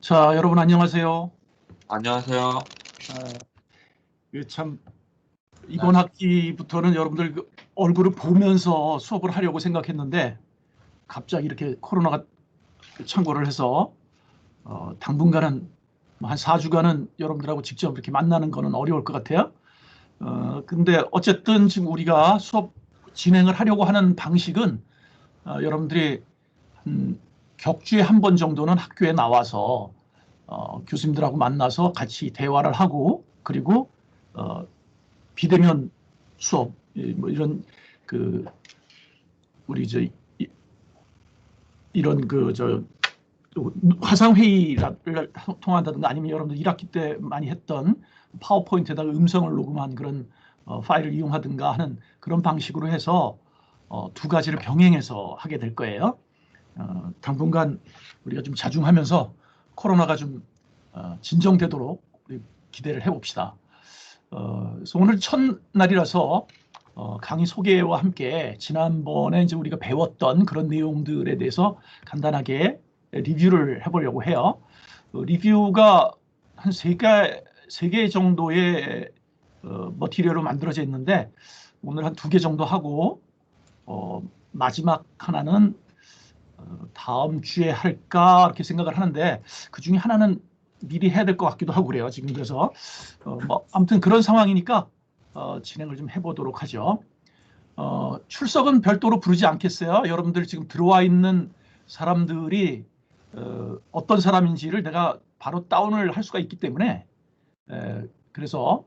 자, 여러분 안녕하세요. 안녕하세요. 참 이번 학기부터는 여러분들 얼굴을 보면서 수업을 하려고 생각했는데 갑자기 이렇게 코로나가 창궐을 해서 당분간은 한 4주간은 여러분들하고 직접 이렇게 만나는 거는 어려울 것 같아요. 근데 어쨌든 지금 우리가 수업 진행을 하려고 하는 방식은 여러분들이 격주에 한 번 정도는 학교에 나와서 교수님들하고 만나서 같이 대화를 하고 그리고 비대면 수업 뭐 이런 그 우리 이런 화상 회의를 통한다든가 아니면 여러분들 1학기 때 많이 했던 파워포인트에다가 음성을 녹음한 그런 파일을 이용하든가 하는 그런 방식으로 해서 두 가지를 병행해서 하게 될 거예요. 당분간 우리가 좀 자중하면서 코로나가 좀 진정되도록 우리 기대를 해봅시다. 그래서 오늘 첫날이라서 강의 소개와 함께 지난번에 이제 우리가 배웠던 그런 내용들에 대해서 간단하게 리뷰를 해보려고 해요. 리뷰가 한 세 개 정도의 머티리얼로 만들어져 있는데 오늘 한 2개 정도 하고 마지막 하나는 다음 주에 할까 이렇게 생각을 하는데 그 중에 하나는 미리 해야 될 것 같기도 하고 그래요. 지금 그래서 뭐 아무튼 그런 상황이니까 진행을 좀 해보도록 하죠. 출석은 별도로 부르지 않겠어요. 여러분들 지금 들어와 있는 사람들이 어떤 사람인지를 내가 바로 다운을 할 수가 있기 때문에 그래서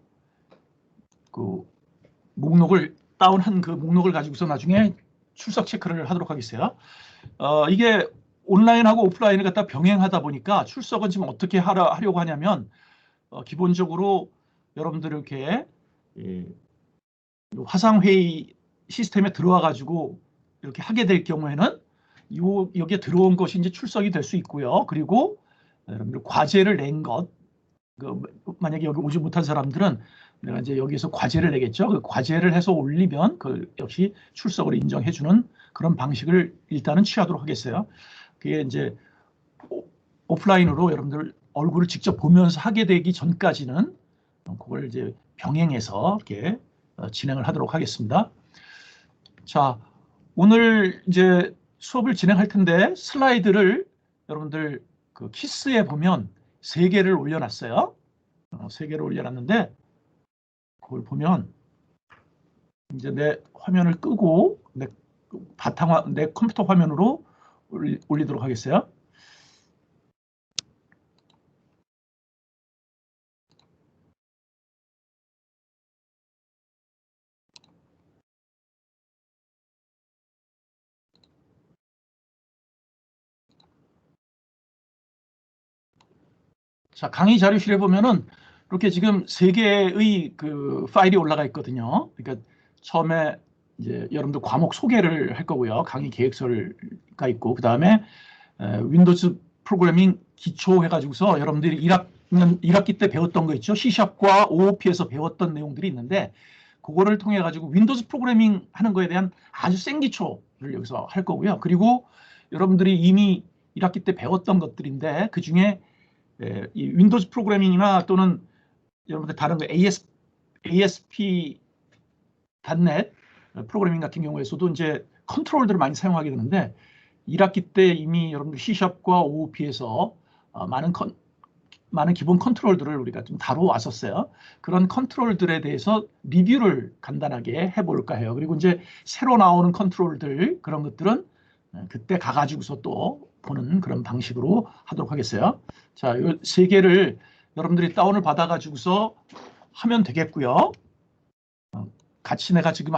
그 목록을 다운한 그 목록을 가지고서 나중에 출석 체크를 하도록 하겠어요. 이게 온라인하고 오프라인을 갖다 병행하다 보니까 출석은 지금 어떻게 하려고 하냐면 기본적으로 여러분들 이렇게 화상회의 시스템에 들어와 가지고 이렇게 하게 될 경우에는 여기에 들어온 것이 이제 출석이 될 수 있고요. 그리고 여러분들 과제를 낸 것, 만약에 여기 오지 못한 사람들은 내가 이제 여기서 과제를 내겠죠. 그 과제를 해서 올리면 그 역시 출석으로 인정해주는 그런 방식을 일단은 취하도록 하겠어요. 그게 이제 오프라인으로 여러분들 얼굴을 직접 보면서 하게 되기 전까지는 그걸 이제 병행해서 이렇게 진행을 하도록 하겠습니다. 자, 오늘 이제 수업을 진행할 텐데 슬라이드를 여러분들 그 키스에 보면 3개를 올려놨어요. 3개를 올려놨는데 그걸 보면 이제 내 화면을 끄고 내 컴퓨터 화면으로 올리도록 하겠어요. 자, 강의 자료실에 보면은 이렇게 지금 3개의 그 파일이 올라가 있거든요. 그러니까 처음에 이제 여러분들 과목 소개를 할 거고요. 강의 계획서가 있고 그 다음에 윈도우즈 프로그래밍 기초 해가지고서 여러분들이 1학기 때 배웠던 거 있죠. C샵과 OOP에서 배웠던 내용들이 있는데 그거를 통해 가지고 윈도우즈 프로그래밍 하는 거에 대한 아주 센 기초를 여기서 할 거고요. 그리고 여러분들이 이미 1학기 때 배웠던 것들인데 그 중에 이 윈도우즈 프로그래밍이나 또는 여러분들 다른 거 ASP.NET 프로그래밍 같은 경우에서도 이제 컨트롤들을 많이 사용하게 되는데 1학기 때 이미 여러분들 C샵과 OOP에서 많은 기본 컨트롤들을 우리가 좀 다뤄왔었어요. 그런 컨트롤들에 대해서 리뷰를 간단하게 해볼까 해요. 그리고 이제 새로 나오는 컨트롤들 그런 것들은 그때 가가지고서 또 보는 그런 방식으로 하도록 하겠어요. 자, 이 3개를 여러분들이 다운을 받아가지고서 하면 되겠고요. 같이 내가 지금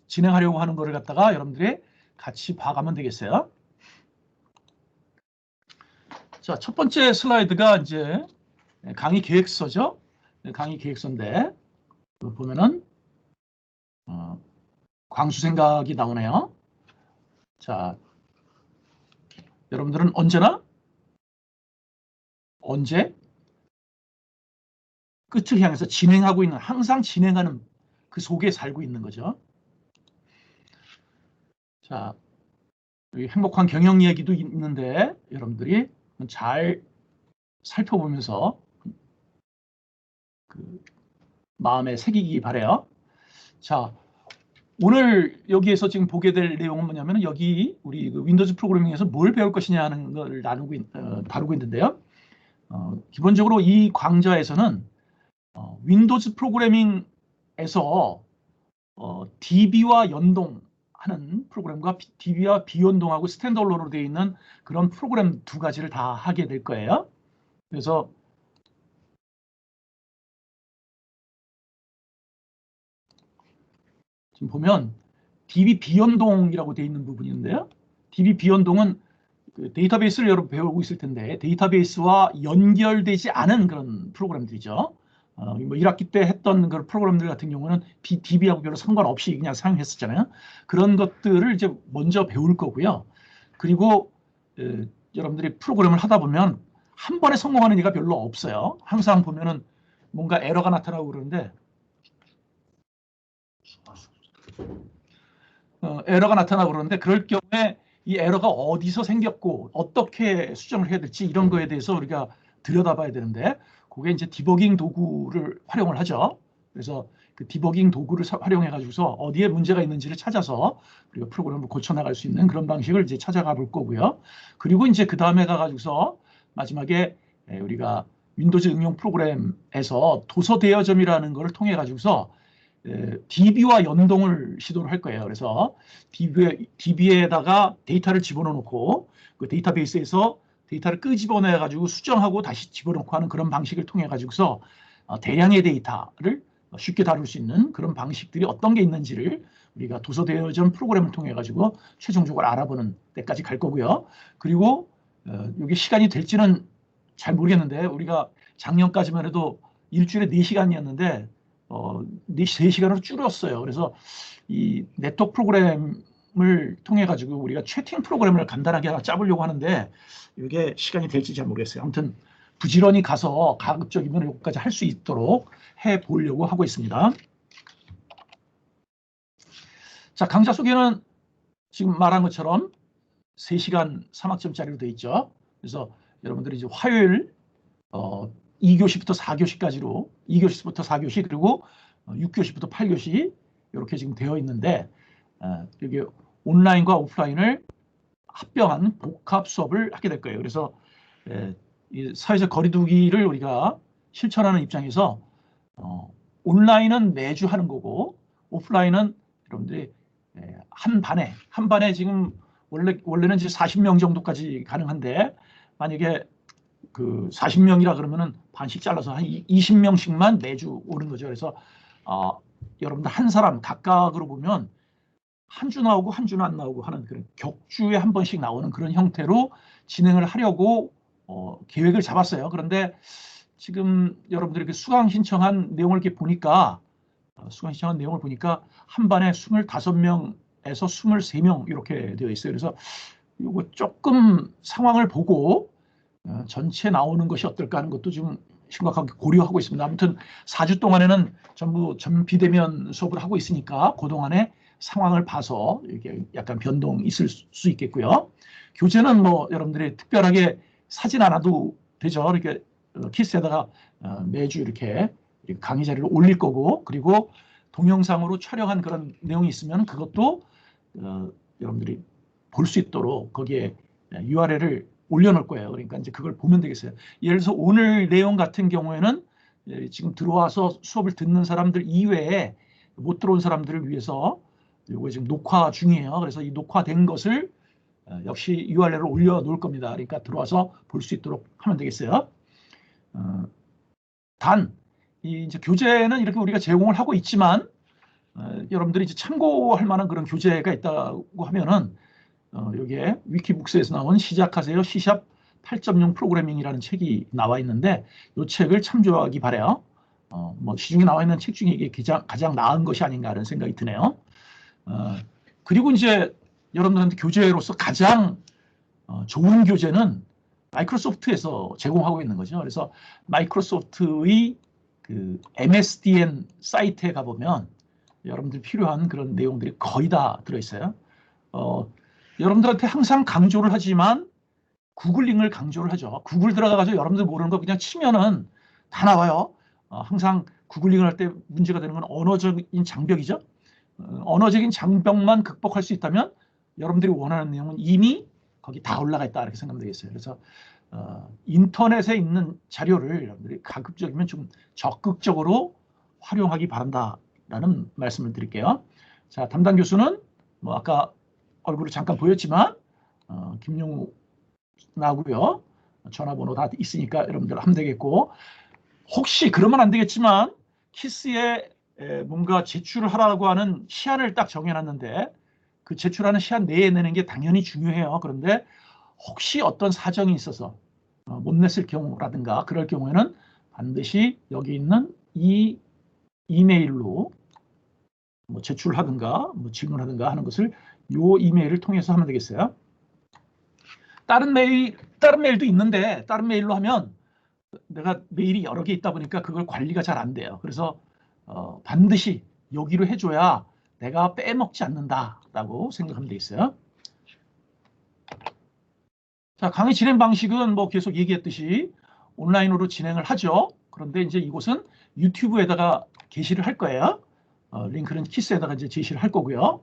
진행하려고 하는 거를 갖다가 여러분들이 같이 봐가면 되겠어요. 자, 첫 번째 슬라이드가 이제 강의 계획서죠. 강의 계획서인데 보면은 광수 생각이 나오네요. 자, 여러분들은 언제 끝을 향해서 진행하고 있는, 항상 진행하는 그 속에 살고 있는 거죠. 자, 여기 행복한 경영 얘기도 있는데 여러분들이 잘 살펴보면서 그 마음에 새기기 바래요. 자, 오늘 여기에서 지금 보게 될 내용은 뭐냐면 여기 우리 그 윈도우즈 프로그래밍에서 뭘 배울 것이냐 하는 걸 다루고 있는데요. 기본적으로 이 강좌에서는 윈도우즈 프로그래밍에서 DB와 연동하는 프로그램과 DB와 비연동하고 스탠드얼론으로 되어 있는 그런 프로그램 두 가지를 다 하게 될 거예요. 그래서 지금 보면 DB 비연동이라고 되어 있는 부분이 있는데요. DB 비연동은 그 데이터베이스를 여러분 배우고 있을 텐데 데이터베이스와 연결되지 않은 그런 프로그램들이죠. 뭐 1학기 때 했던 그 프로그램들 같은 경우는 DB하고 별로 상관없이 그냥 사용했었잖아요. 그런 것들을 이제 먼저 배울 거고요. 그리고 여러분들이 프로그램을 하다 보면 한 번에 성공하는 예가 별로 없어요. 항상 보면은 뭔가 에러가 나타나고 그러는데 에러가 나타나고 그러는데 그럴 경우에 이 에러가 어디서 생겼고 어떻게 수정을 해야 될지 이런 거에 대해서 우리가 들여다봐야 되는데 그게 이제 디버깅 도구를 활용을 하죠. 그래서 그 디버깅 도구를 활용해 가지고서 어디에 문제가 있는지를 찾아서 우리가 프로그램을 고쳐 나갈 수 있는 그런 방식을 이제 찾아가 볼 거고요. 그리고 이제 그 다음에 가 가지고서 마지막에 우리가 윈도우즈 응용 프로그램에서 도서 대여점이라는 것을 통해 가지고서 DB와 연동을 시도를 할 거예요. 그래서 DB에다가 데이터를 집어넣고 그 데이터베이스에서 데이터를 끄집어내 가지고 수정하고 다시 집어넣고 하는 그런 방식을 통해 가지고서 대량의 데이터를 쉽게 다룰 수 있는 그런 방식들이 어떤 게 있는지를 우리가 도서 대여점 프로그램을 통해 가지고 최종적으로 알아보는 때까지 갈 거고요. 그리고 이게 시간이 될지는 잘 모르겠는데 우리가 작년까지만 해도 일주일에 4시간이었는데 3시간으로 줄였어요. 그래서 이 네트워크 프로그램을 통해 가지고 우리가 채팅 프로그램을 간단하게 하나 짜보려고 하는데 이게 시간이 될지 잘 모르겠어요. 아무튼 부지런히 가서 가급적이면 여기까지 할 수 있도록 해보려고 하고 있습니다. 자, 강좌 소개는 지금 말한 것처럼 3시간 3학점짜리로 되어 있죠. 그래서 여러분들이 이제 화요일 2교시부터 4교시까지로 2교시부터 4교시 그리고 6교시부터 8교시 이렇게 지금 되어 있는데 여기 온라인과 오프라인을 합병한 복합 수업을 하게 될 거예요. 그래서 이 사회적 거리두기를 우리가 실천하는 입장에서 온라인은 매주 하는 거고 오프라인은 여러분들이 한 반에 지금 원래는 이제 40명 정도까지 가능한데 만약에 그 40명이라 그러면은 반씩 잘라서 한 20명씩만 매주 오는 거죠. 그래서 여러분들 한 사람 각각으로 보면 한 주 나오고 한 주는 안 나오고 하는 그런 격주에 한 번씩 나오는 그런 형태로 진행을 하려고 계획을 잡았어요. 그런데 지금 여러분들이 그 수강 신청한 내용을 이렇게 보니까 수강 신청한 내용을 보니까 한 반에 25명에서 23명 이렇게 되어 있어요. 그래서 이거 조금 상황을 보고 전체 나오는 것이 어떨까 하는 것도 좀 심각하게 고려하고 있습니다. 아무튼 4주 동안에는 전부 비대면 수업을 하고 있으니까 그동안에 상황을 봐서 이렇게 약간 변동이 있을 수 있겠고요. 교재는 뭐 여러분들이 특별하게 사진 않아도 되죠. 이렇게 키스에다가 매주 이렇게 강의 자료를 올릴 거고 그리고 동영상으로 촬영한 그런 내용이 있으면 그것도 여러분들이 볼 수 있도록 거기에 URL을 올려놓을 거예요. 그러니까 이제 그걸 보면 되겠어요. 예를 들어서 오늘 내용 같은 경우에는 지금 들어와서 수업을 듣는 사람들 이외에 못 들어온 사람들을 위해서 이거 지금 녹화 중이에요. 그래서 이 녹화된 것을 역시 URL을 올려놓을 겁니다. 그러니까 들어와서 볼 수 있도록 하면 되겠어요. 단, 이제 교재는 이렇게 우리가 제공을 하고 있지만 여러분들이 이제 참고할 만한 그런 교재가 있다고 하면은 여기에 위키북스에서 나온 시작하세요 C# 8.0 프로그래밍이라는 책이 나와 있는데 이 책을 참조하기 바래요. 뭐 시중에 나와 있는 책 중에 이게 가장 나은 것이 아닌가 하는 생각이 드네요. 그리고 이제 여러분들한테 교재로서 가장 좋은 교재는 마이크로소프트에서 제공하고 있는 거죠. 그래서 마이크로소프트의 그 MSDN 사이트에 가보면 여러분들 필요한 그런 내용들이 거의 다 들어있어요. 여러분들한테 항상 강조를 하지만 구글 링크를 강조를 하죠. 구글 들어가가지고 여러분들 모르는 거 그냥 치면은 다 나와요. 항상 구글 링크를 할 때 문제가 되는 건 언어적인 장벽이죠. 언어적인 장벽만 극복할 수 있다면 여러분들이 원하는 내용은 이미 거기 다 올라가 있다 이렇게 생각하면 되겠어요. 그래서 인터넷에 있는 자료를 여러분들이 가급적이면 좀 적극적으로 활용하기 바란다라는 말씀을 드릴게요. 자, 담당 교수는 뭐 아까 얼굴을 잠깐 보였지만 김용우 나고요. 전화번호 다 있으니까 여러분들 하면 되겠고, 혹시 그러면 안 되겠지만 키스에 뭔가 제출을 하라고 하는 시한을 딱 정해놨는데 그 제출하는 시한 내에 내는 게 당연히 중요해요. 그런데 혹시 어떤 사정이 있어서 못 냈을 경우라든가 그럴 경우에는 반드시 여기 있는 이 이메일로 뭐 제출하든가 뭐 질문하든가 하는 것을 요 이메일을 통해서 하면 되겠어요. 다른 메일도 있는데 다른 메일로 하면 내가 메일이 여러 개 있다 보니까 그걸 관리가 잘 안 돼요. 그래서 반드시 여기로 해줘야 내가 빼먹지 않는다라고 생각하면 돼 있어요. 자, 강의 진행 방식은 뭐 계속 얘기했듯이 온라인으로 진행을 하죠. 그런데 이제 이곳은 유튜브에다가 게시를 할 거예요. 링크는 키스에다가 이제 제시를 할 거고요.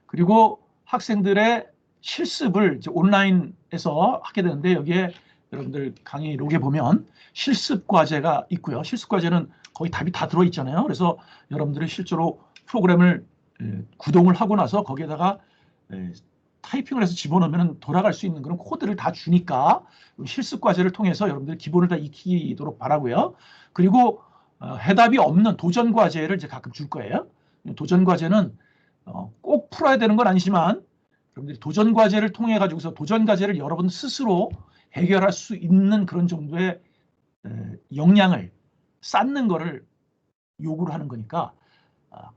그리고 학생들의 실습을 이제 온라인에서 하게 되는데 여기에 여러분들 강의 로그에 보면 실습 과제가 있고요. 실습 과제는 거의 답이 다 들어있잖아요. 그래서 여러분들이 실제로 프로그램을 구동을 하고 나서 거기에다가 타이핑을 해서 집어넣으면 돌아갈 수 있는 그런 코드를 다 주니까 실습 과제를 통해서 여러분들 기본을 다 익히도록 바라고요. 그리고 해답이 없는 도전 과제를 이제 가끔 줄 거예요. 도전 과제는 꼭 풀어야 되는 건 아니지만 여러분들이 도전 과제를 통해 가지고서 도전 과제를 여러분 스스로 해결할 수 있는 그런 정도의 역량을 쌓는 거를 요구를 하는 거니까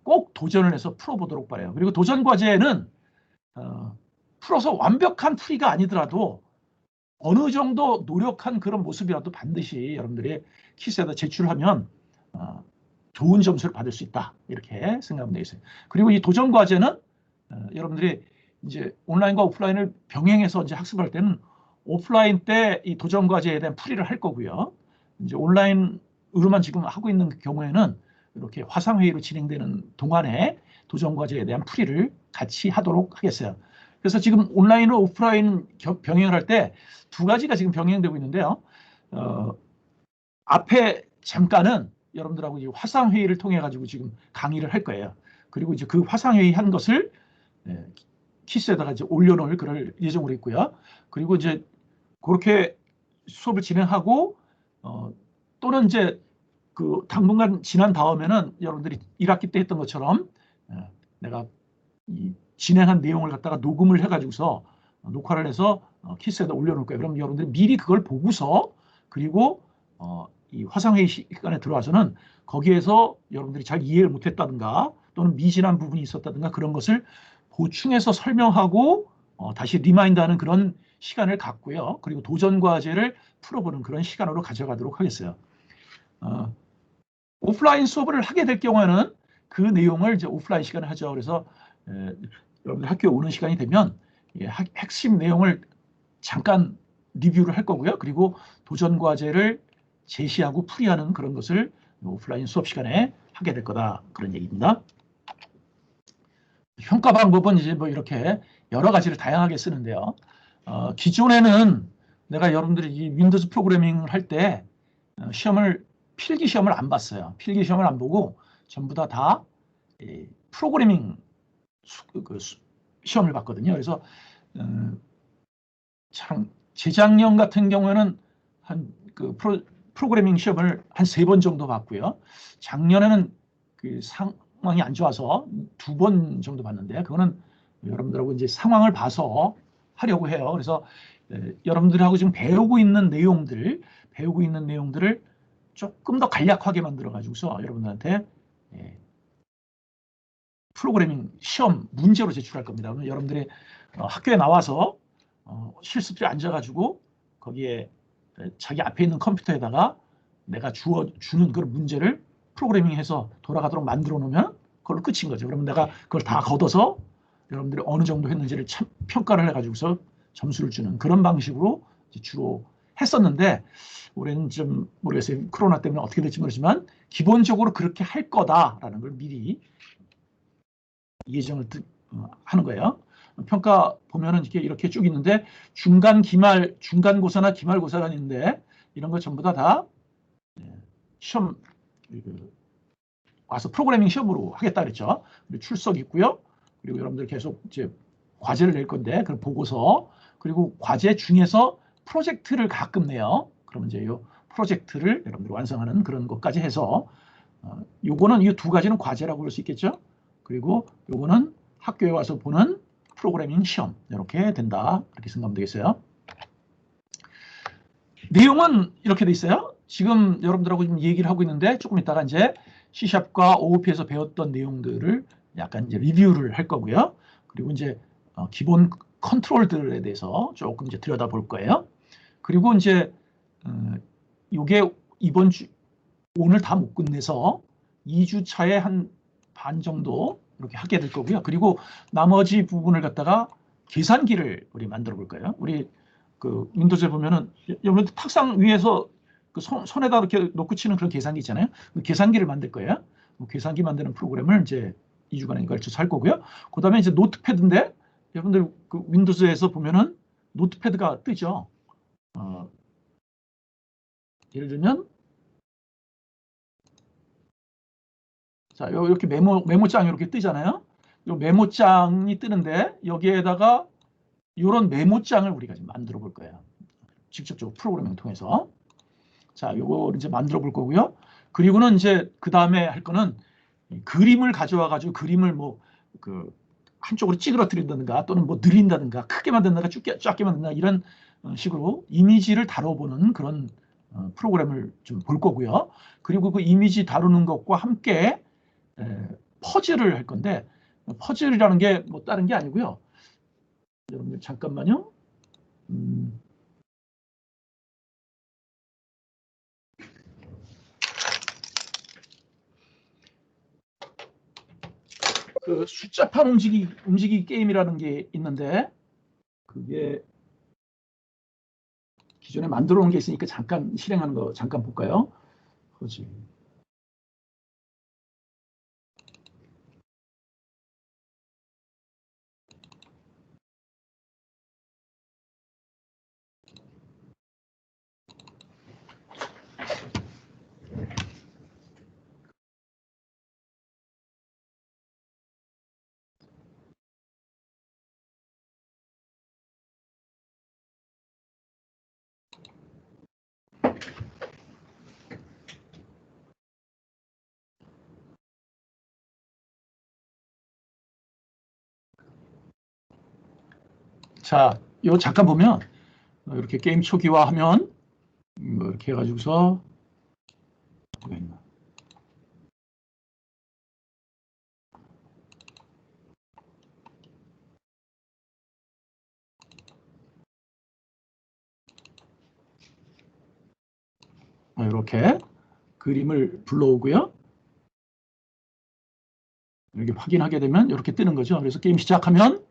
꼭 도전을 해서 풀어보도록 바래요. 그리고 도전 과제는 풀어서 완벽한 풀이가 아니더라도 어느 정도 노력한 그런 모습이라도 반드시 여러분들이 키스에다 제출하면 좋은 점수를 받을 수 있다 이렇게 생각하면 되겠어요. 그리고 이 도전 과제는 여러분들이 이제 온라인과 오프라인을 병행해서 이제 학습할 때는 오프라인 때 이 도전 과제에 대한 풀이를 할 거고요. 이제 온라인으로만 지금 하고 있는 경우에는 이렇게 화상회의로 진행되는 동안에 도전 과제에 대한 풀이를 같이 하도록 하겠어요. 그래서 지금 온라인과 오프라인 병행을 할 때 두 가지가 지금 병행되고 있는데요. 앞에 잠깐은 여러분들하고 이제 화상회의를 통해 가지고 지금 강의를 할 거예요. 그리고 이제 그 화상회의 한 것을 키스에다가 이제 올려놓을 그럴 예정으로 있고요. 그리고 이제 그렇게 수업을 진행하고 또는 이제 그 당분간 지난 다음에는 여러분들이 1학기 때 했던 것처럼 내가 이 진행한 내용을 갖다가 녹음을 해가지고서 녹화를 해서 키스에다 올려놓을 거예요. 그럼 여러분들이 미리 그걸 보고서 그리고 이 화상회의 시간에 들어와서는 거기에서 여러분들이 잘 이해를 못했다든가 또는 미진한 부분이 있었다든가 그런 것을 보충해서 설명하고 다시 리마인드하는 그런 시간을 갖고요. 그리고 도전 과제를 풀어보는 그런 시간으로 가져가도록 하겠어요. 오프라인 수업을 하게 될 경우에는 그 내용을 이제 오프라인 시간에 하죠. 그래서 여러분들 학교에 오는 시간이 되면 핵심 내용을 잠깐 리뷰를 할 거고요. 그리고 도전 과제를 제시하고 풀이하는 그런 것을 오프라인 수업 시간에 하게 될 거다. 그런 얘기입니다. 평가 방법은 이제 뭐 이렇게 여러 가지를 다양하게 쓰는데요. 기존에는 내가 여러분들이 이 윈도우즈 프로그래밍을 할 때 필기 시험을 안 봤어요. 필기 시험을 안 보고 전부 다 프로그래밍 시험을 봤거든요. 그래서 참 재작년 같은 경우에는 한 프로그래밍 시험을 한 3번 정도 봤고요. 작년에는 그 상황이 안 좋아서 2번 정도 봤는데 그거는 여러분들하고 이제 상황을 봐서 하려고 해요. 그래서 여러분들하고 지금 배우고 있는 내용들을 조금 더 간략하게 만들어 가지고서 여러분들한테 프로그래밍 시험 문제로 제출할 겁니다. 그러면 여러분들이 학교에 나와서 실습실에 앉아가지고 거기에 자기 앞에 있는 컴퓨터에다가 내가 주는 그런 문제를 프로그래밍해서 돌아가도록 만들어 놓으면 그걸로 끝인 거죠. 그러면 내가 그걸 다 걷어서 여러분들이 어느 정도 했는지를 평가를 해가지고서 점수를 주는 그런 방식으로 주로 했었는데 올해는 좀 모르겠어요. 코로나 때문에 어떻게 될지 모르지만 기본적으로 그렇게 할 거다라는 걸 미리 예정을 하는 거예요. 평가 보면은 이렇게 쭉 있는데 중간고사나 기말고사가 있는데 이런 거 전부 다 시험 와서 프로그래밍 시험으로 하겠다 그랬죠. 그리고 출석 있고요. 그리고 여러분들 계속 이제 과제를 낼 건데 그 보고서 그리고 과제 중에서 프로젝트를 가끔 내요. 그러면 이제 이 프로젝트를 여러분들 완성하는 그런 것까지 해서 요거는 이 두 가지는 과제라고 볼 수 있겠죠. 그리고 요거는 학교에 와서 보는 프로그래밍 시험 이렇게 된다. 이렇게 생각하면 되겠어요. 내용은 이렇게 돼 있어요. 지금 여러분들하고 지금 얘기를 하고 있는데 조금 이따가 이제 C샵과 OOP에서 배웠던 내용들을 약간 이제 리뷰를 할 거고요. 그리고 이제 기본 컨트롤들에 대해서 조금 이제 들여다볼 거예요. 그리고 이제 요게 이번 주 오늘 다 못 끝내서 2주 차에 한 반 정도 이렇게 하게 될 거고요. 그리고 나머지 부분을 갖다가 계산기를 우리 만들어 볼 거예요. 우리 그 윈도우즈에 보면은 여러분들 탁상 위에서 그 손에다 이렇게 놓고 치는 그런 계산기 있잖아요. 그 계산기를 만들 거예요. 그 계산기 만드는 프로그램을 이제 2주간에 걸쳐서 할 거고요. 그다음에 이제 노트패드인데 여러분들 그 윈도우즈에서 보면은 노트패드가 뜨죠. 예를 들면 자, 이렇게 메모장이 이렇게 뜨잖아요. 이 메모장이 뜨는데 여기에다가 이런 메모장을 우리가 지금 만들어 볼 거예요. 직접적으로 프로그래밍을 통해서. 자, 요거 이제 만들어 볼 거고요. 그리고는 이제 그 다음에 할 거는 그림을 가져와 가지고 그림을 뭐 그 한쪽으로 찌그러뜨린다든가 또는 뭐 늘린다든가 크게 만든다든가 작게 만든다 이런 식으로 이미지를 다뤄보는 그런 프로그램을 좀 볼 거고요. 그리고 그 이미지 다루는 것과 함께 퍼즐을 할 건데 퍼즐이라는 게 뭐 다른 게 아니고요. 여러분들 잠깐만요. 그 숫자판 움직이기 게임이라는 게 있는데 그게 기존에 만들어 놓은 게 있으니까 잠깐 실행하는 거 잠깐 볼까요? 그렇지. 자, 요 잠깐 보면 이렇게 게임 초기화하면 뭐 이렇게 해가지고서 뭐가 있나? 이렇게 그림을 불러오고요. 이렇게 확인하게 되면 이렇게 뜨는 거죠. 그래서 게임 시작하면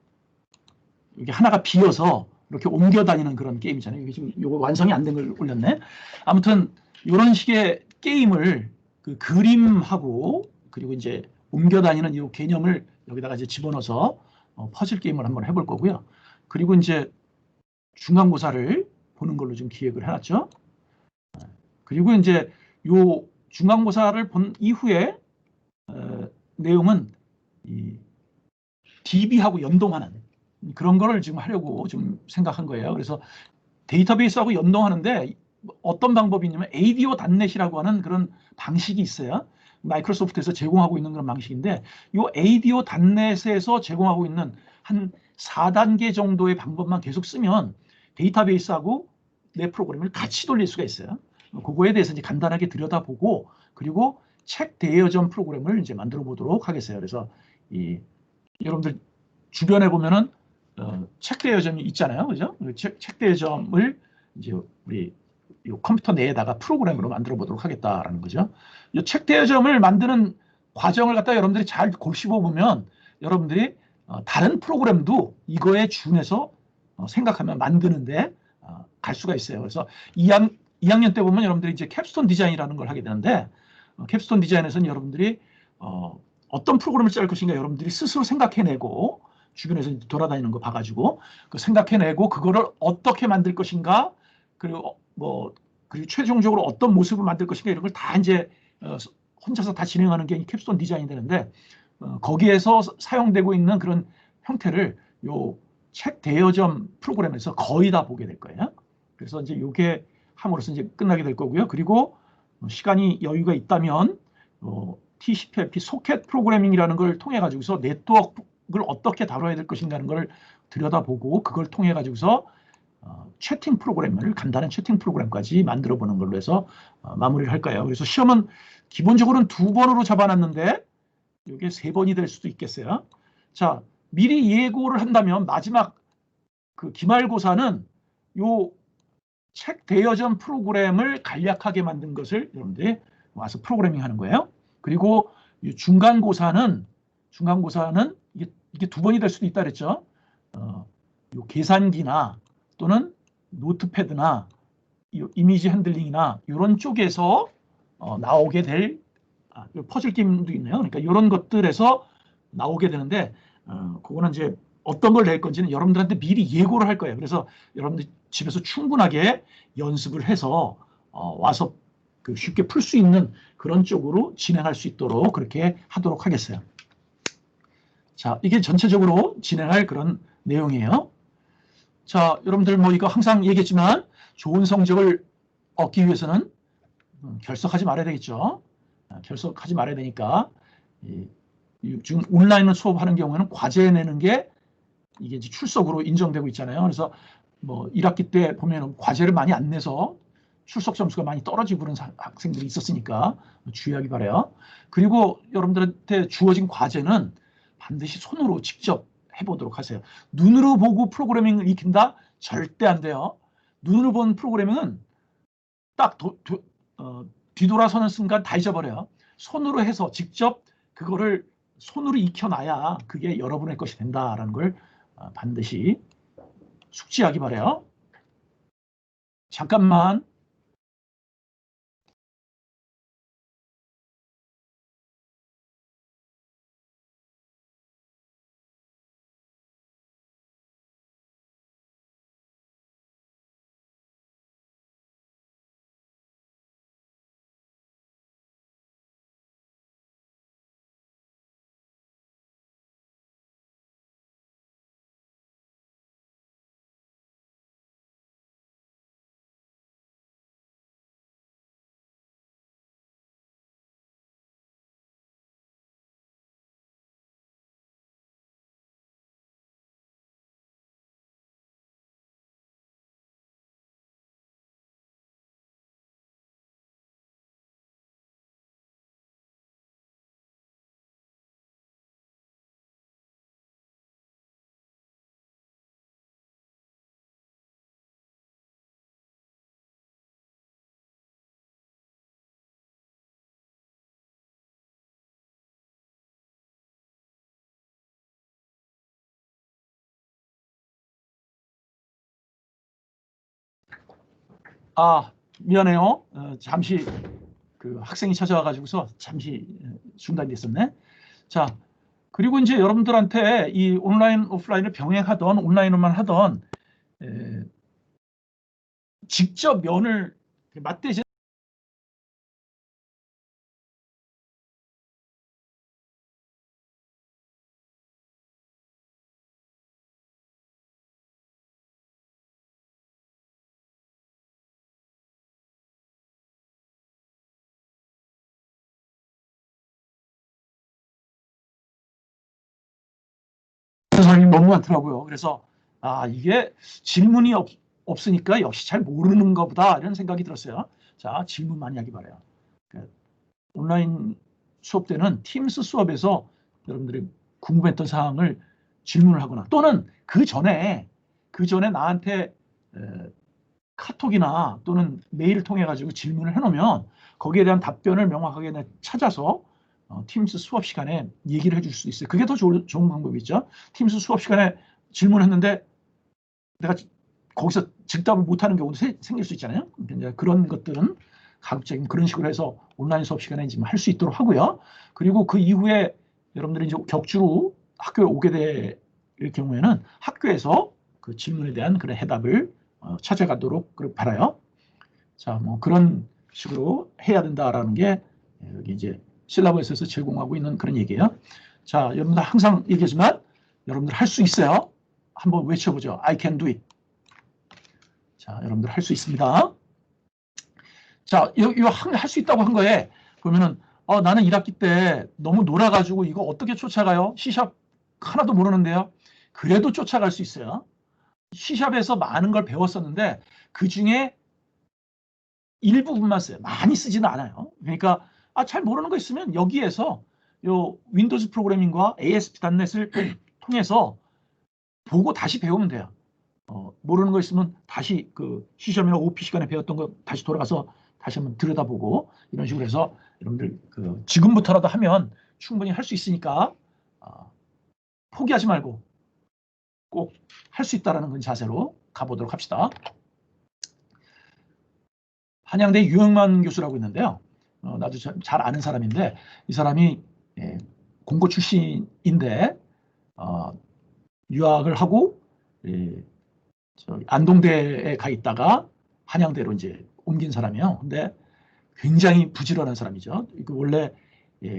이게 하나가 비어서 이렇게 옮겨 다니는 그런 게임이잖아요. 이게 지금 요거 완성이 안 된 걸 올렸네. 아무튼 이런 식의 게임을 그 그림하고 그리고 이제 옮겨 다니는 이 개념을 여기다가 이제 집어넣어서 퍼즐 게임을 한번 해볼 거고요. 그리고 이제 중간고사를 보는 걸로 좀 기획을 해놨죠. 그리고 이제 요 중간고사를 본 이후에 내용은 이 DB하고 연동하는 그런 거를 지금 하려고 좀 생각한 거예요. 그래서 데이터베이스하고 연동하는데 어떤 방법이 있냐면 ADO.NET이라고 하는 그런 방식이 있어요. 마이크로소프트에서 제공하고 있는 그런 방식인데 이 ADO.NET에서 제공하고 있는 한 4단계 정도의 방법만 계속 쓰면 데이터베이스하고 내 프로그램을 같이 돌릴 수가 있어요. 그거에 대해서 이제 간단하게 들여다보고 그리고 책 대여점 프로그램을 이제 만들어 보도록 하겠어요. 그래서 여러분들 주변에 보면은 책 대여점이 있잖아요, 그죠? 책 대여점을 이제 우리 이 컴퓨터 내에다가 프로그램으로 만들어 보도록 하겠다라는 거죠. 이 책 대여점을 만드는 과정을 갖다 여러분들이 잘 골씹어 보면 여러분들이 다른 프로그램도 이거에 준해서 생각하면 만드는데 갈 수가 있어요. 그래서 2학년 때 보면 여러분들이 이제 캡스톤 디자인이라는 걸 하게 되는데 캡스톤 디자인에서는 여러분들이 어떤 프로그램을 짤 것인가 여러분들이 스스로 생각해내고 주변에서 돌아다니는 거 봐가지고 그 생각해내고 그거를 어떻게 만들 것인가 그리고 그리고 최종적으로 어떤 모습을 만들 것인가 이런 걸 다 이제 혼자서 다 진행하는 게 캡스톤 디자인이 되는데 거기에서 사용되고 있는 그런 형태를 요 책 대여점 프로그램에서 거의 다 보게 될 거예요. 그래서 이제 요게 함으로써 이제 끝나게 될 거고요. 그리고 시간이 여유가 있다면 TCP/IP 소켓 프로그래밍이라는 걸 통해 가지고서 네트워크를 어떻게 다뤄야 될 것인가는 걸 들여다보고 그걸 통해 가지고서 채팅 프로그램을 간단한 채팅 프로그램까지 만들어 보는 걸로 해서 마무리를 할 거예요. 그래서 시험은 기본적으로는 2번으로 잡아놨는데 이게 3번이 될 수도 있겠어요. 자, 미리 예고를 한다면 마지막 그 기말고사는 요 책 대여점 프로그램을 간략하게 만든 것을 여러분들이 와서 프로그래밍 하는 거예요. 그리고 중간고사는 이게 2번이 될 수도 있다 그랬죠. 요 계산기나 또는 노트패드나 이미지 핸들링이나 이런 쪽에서 나오게 될 퍼즐 게임도 있네요. 그러니까 이런 것들에서 나오게 되는데 그거는 이제 어떤 걸 낼 건지는 여러분들한테 미리 예고를 할 거예요. 그래서 여러분들 집에서 충분하게 연습을 해서 와서 쉽게 풀 수 있는 그런 쪽으로 진행할 수 있도록 그렇게 하도록 하겠어요. 자, 이게 전체적으로 진행할 그런 내용이에요. 자, 여러분들 이거 항상 얘기했지만 좋은 성적을 얻기 위해서는 결석하지 말아야 되겠죠. 결석하지 말아야 되니까 지금 온라인으로 수업하는 경우에는 과제 내는 게 이게 이제 출석으로 인정되고 있잖아요. 그래서 1학기 때 보면 과제를 많이 안 내서 출석 점수가 많이 떨어지고 그런 학생들이 있었으니까 주의하기 바라요. 그리고 여러분들한테 주어진 과제는 반드시 손으로 직접 해보도록 하세요. 눈으로 보고 프로그래밍을 익힌다? 절대 안 돼요. 눈으로 본 프로그래밍은 딱 뒤돌아서는 순간 다 잊어버려요. 손으로 해서 직접 그거를 손으로 익혀놔야 그게 여러분의 것이 된다라는 걸 반드시 숙지하기 바라요. 잠깐만. 미안해요. 잠시 그 학생이 찾아와가지고서 잠시 중단이 됐었네. 자, 그리고 이제 여러분들한테 이 온라인, 오프라인을 병행하던 온라인으로만 하던 직접 면을 맞대지 사람이 너무 많더라고요. 그래서 이게 질문이 없으니까 역시 잘 모르는가 보다 이런 생각이 들었어요. 자, 질문 많이 하기 바라요. 온라인 수업 때는 팀스 수업에서 여러분들이 궁금했던 사항을 질문을 하거나 또는 그 전에 나한테 카톡이나 또는 메일을 통해 가지고 질문을 해놓으면 거기에 대한 답변을 명확하게 찾아서 팀스 수업 시간에 얘기를 해줄 수 있어요. 그게 더 좋은 방법이죠. 팀스 수업 시간에 질문했는데 내가 거기서 즉답을 못하는 경우도 생길 수 있잖아요. 이제 그런 것들은 가급적이면 그런 식으로 해서 온라인 수업 시간에 지금 할 수 있도록 하고요. 그리고 그 이후에 여러분들이 이제 격주로 학교에 오게 될 경우에는 학교에서 그 질문에 대한 그런 해답을 찾아가도록 바라요. 자, 뭐 그런 식으로 해야 된다라는 게 여기 이제 실라버스에서 제공하고 있는 그런 얘기예요. 자, 여러분들 항상 얘기하지만 여러분들 할 수 있어요. 한번 외쳐보죠. I can do it. 자, 여러분들 할 수 있습니다. 자, 이거 할 수 있다고 한 거에 보면은 나는 1학기 때 너무 놀아가지고 이거 어떻게 쫓아가요? C샵 하나도 모르는데요. 그래도 쫓아갈 수 있어요. C샵에서 많은 걸 배웠었는데 그 중에 일부분만 써요. 많이 쓰지는 않아요. 그러니까 잘 모르는 거 있으면 여기에서 요 윈도우즈 프로그래밍과 ASP.NET을 통해서 보고 다시 배우면 돼요. 모르는 거 있으면 다시 그 C샵이나 OP 시간에 배웠던 거 다시 돌아가서 다시 한번 들여다보고 이런 식으로 해서 여러분들 그 지금부터라도 하면 충분히 할 수 있으니까 포기하지 말고 꼭 할 수 있다라는 그런 자세로 가보도록 합시다. 한양대 유영만 교수라고 있는데요. 나도 잘 아는 사람인데 이 사람이 공고 출신인데 유학을 하고 안동대에 가 있다가 한양대로 이제 옮긴 사람이에요. 근데 굉장히 부지런한 사람이죠. 원래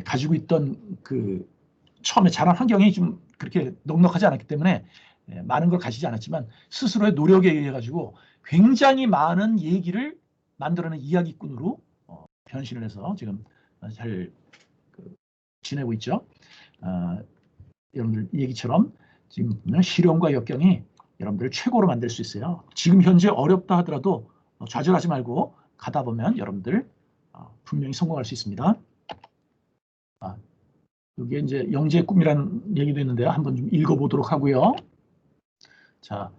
가지고 있던 그 처음에 자란 환경이 좀 그렇게 넉넉하지 않았기 때문에 많은 걸 가지지 않았지만 스스로의 노력에 의해 가지고 굉장히 많은 얘기를 만들어낸 이야기꾼으로 변신을 해서 지금 잘 지내고 있죠. 여러분들 얘기처럼 지금 시련과 역경이 여러분들을 최고로 만들 수 있어요. 지금 현재 어렵다 하더라도 좌절하지 말고 가다 보면 여러분들 분명히 성공할 수 있습니다. 여기에 이제 영재의 꿈이라는 얘기도 있는데요. 한번 좀 읽어보도록 하고요. 자,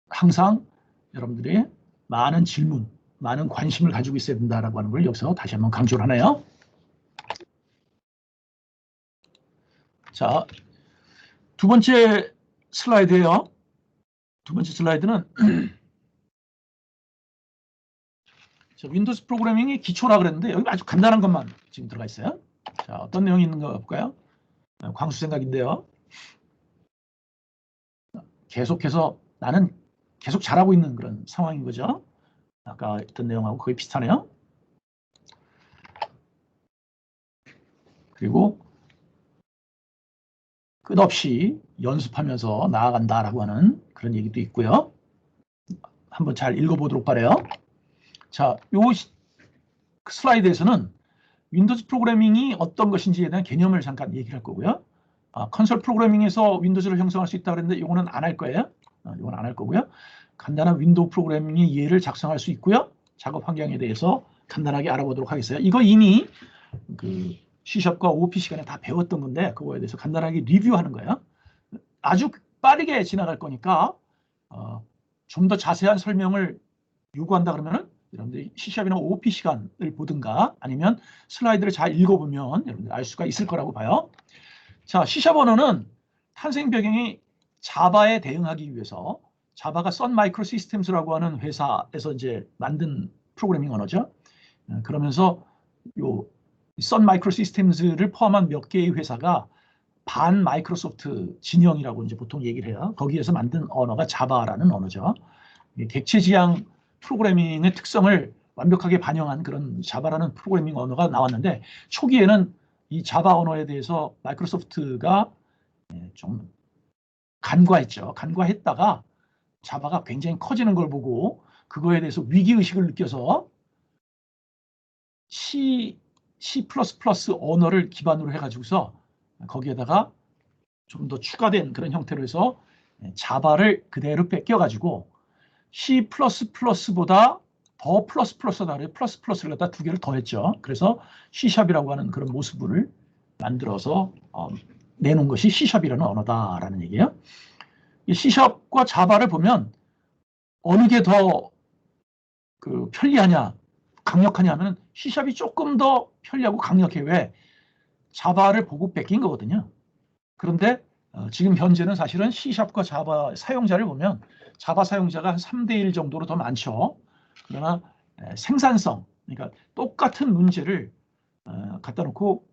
항상 여러분들이 많은 질문, 많은 관심을 가지고 있어야 된다라고 하는 걸 여기서 다시 한번 강조를 하네요. 자, 두 번째 슬라이드예요. 두 번째 슬라이드는 윈도우즈 프로그래밍의 기초라 그랬는데 여기 아주 간단한 것만 지금 들어가 있어요. 자, 어떤 내용이 있는가 볼까요? 광수 생각인데요. 계속해서 나는 계속 잘하고 있는 그런 상황인 거죠. 아까 했던 내용하고 거의 비슷하네요. 그리고 끝없이 연습하면서 나아간다라고 하는 그런 얘기도 있고요. 한번 잘 읽어보도록 바래요. 자, 요 슬라이드에서는 윈도우즈 프로그래밍이 어떤 것인지에 대한 개념을 잠깐 얘기를 할 거고요. 컨솔 프로그래밍에서 윈도우즈를 형성할 수 있다고 그랬는데 이거는 안 할 거예요. 이건 안 할 거고요. 간단한 윈도우 프로그래밍의 이해를 작성할 수 있고요. 작업 환경에 대해서 간단하게 알아보도록 하겠어요. 이거 이미 그 C샵과 OP 시간에 다 배웠던 건데 그거에 대해서 간단하게 리뷰하는 거예요. 아주 빠르게 지나갈 거니까 좀 더 자세한 설명을 요구한다 그러면은 여러분들이 C샵이나 OP 시간을 보든가 아니면 슬라이드를 잘 읽어보면 여러분들 알 수가 있을 거라고 봐요. 자, C샵 언어는 탄생 배경이 자바에 대응하기 위해서 자바가 선 마이크로 시스템스라고 하는 회사에서 이제 만든 프로그래밍 언어죠. 그러면서 요 선 마이크로 시스템즈를 포함한 몇 개의 회사가 반 마이크로소프트 진영이라고 이제 보통 얘기를 해요. 거기에서 만든 언어가 자바라는 언어죠. 객체 지향 프로그래밍의 특성을 완벽하게 반영한 그런 자바라는 프로그래밍 언어가 나왔는데 초기에는 이 자바 언어에 대해서 마이크로소프트가 좀 간과했죠. 간과했다가 자바가 굉장히 커지는 걸 보고 그거에 대해서 위기의식을 느껴서 C++ 언어를 기반으로 해가지고서 거기에다가 좀 더 추가된 그런 형태로 해서 자바를 그대로 뺏겨가지고 C++보다 더 플러스플러스다 그래요. 플러스플러스를 갖다 두 개를 더했죠. 그래서 C샵이라고 하는 그런 모습을 만들어서 내놓은 것이 C샵이라는 언어다라는 얘기예요. 이 C샵과 자바를 보면 어느 게 더 그 편리하냐, 강력하냐 하면 C샵이 조금 더 편리하고 강력해. 왜? 자바를 보고 뺏긴 거거든요. 그런데 지금 현재는 사실은 C샵과 자바 사용자를 보면 자바 사용자가 한 3대1 정도로 더 많죠. 그러나 생산성, 그러니까 똑같은 문제를 갖다 놓고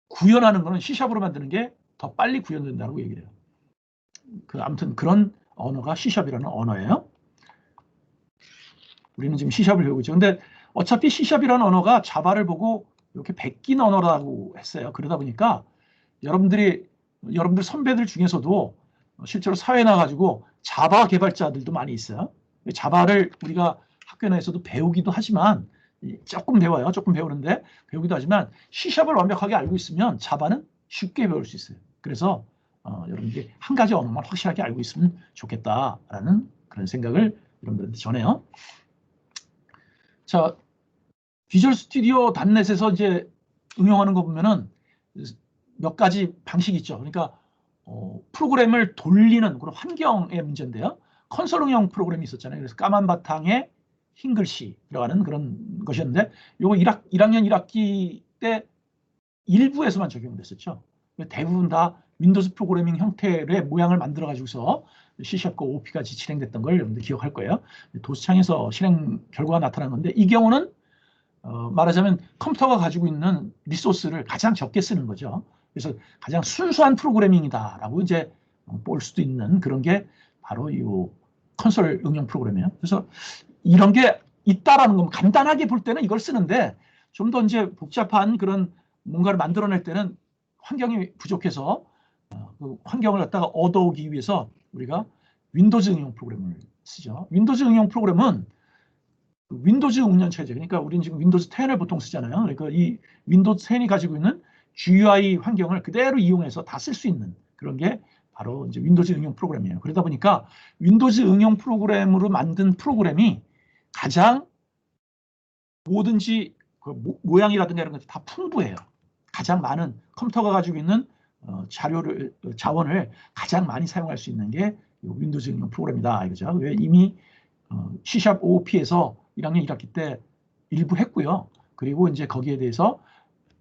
구현하는 거는 C샵으로 만드는 게 더 빨리 구현된다고 얘기해요. 아무튼 그런 언어가 C샵이라는 언어예요. 우리는 지금 C샵을 배우고 있죠. 근데 어차피 C샵이라는 언어가 자바를 보고 이렇게 베낀 언어라고 했어요. 그러다 보니까 여러분들 선배들 중에서도 실제로 사회에 나가지고 자바 개발자들도 많이 있어요. 자바를 우리가 학교 내에서도 배우기도 하지만 조금 배워요. 조금 배우는데 배우기도 하지만 C샵을 완벽하게 알고 있으면 자바는 쉽게 배울 수 있어요. 그래서 여러분들이 한 가지 언어만 확실하게 알고 있으면 좋겠다라는 그런 생각을 여러분들한테 전해요. 자, 비주얼 스튜디오 .NET에서 이제 응용하는 거 보면은 몇 가지 방식이 있죠. 그러니까 프로그램을 돌리는 그런 환경의 문제인데요. 컨솔응용 프로그램이 있었잖아요. 그래서 까만 바탕에 흰 글씨 들어가는 그런 것이었는데 요거 1학년 1학기 때 일부에서만 적용됐었죠. 대부분 다 윈도우즈 프로그래밍 형태의 모양을 만들어 가지고서 C샵과 OOP까지 실행됐던 걸 여러분들 기억할 거예요. 도스창에서 실행 결과가 나타난 건데 이 경우는 말하자면 컴퓨터가 가지고 있는 리소스를 가장 적게 쓰는 거죠. 그래서 가장 순수한 프로그래밍이다라고 이제 볼 수도 있는 그런 게 바로 이 컨솔 응용 프로그램이에요. 그래서 이런 게 있다라는 건 간단하게 볼 때는 이걸 쓰는데 좀 더 이제 복잡한 그런 뭔가를 만들어낼 때는 환경이 부족해서 그 환경을 갖다가 얻어오기 위해서 우리가 윈도우즈 응용 프로그램을 쓰죠. 윈도우즈 응용 프로그램은 윈도우즈 운영체제, 그러니까 우리는 지금 윈도우즈 10을 보통 쓰잖아요. 그러니까 이 윈도우즈 10이 가지고 있는 GUI 환경을 그대로 이용해서 다 쓸 수 있는 그런 게 바로 이제 윈도우즈 응용 프로그램이에요. 그러다 보니까 윈도우즈 응용 프로그램으로 만든 프로그램이 가장 뭐든지 그 모양이라든가 이런 것들 다 풍부해요. 가장 많은 컴퓨터가 가지고 있는 자원을 가장 많이 사용할 수 있는 게 윈도우즈 응용 프로그램이다 이거죠. 왜 이미 C샵 OOP에서 1학년 1학기 때 일부 했고요. 그리고 이제 거기에 대해서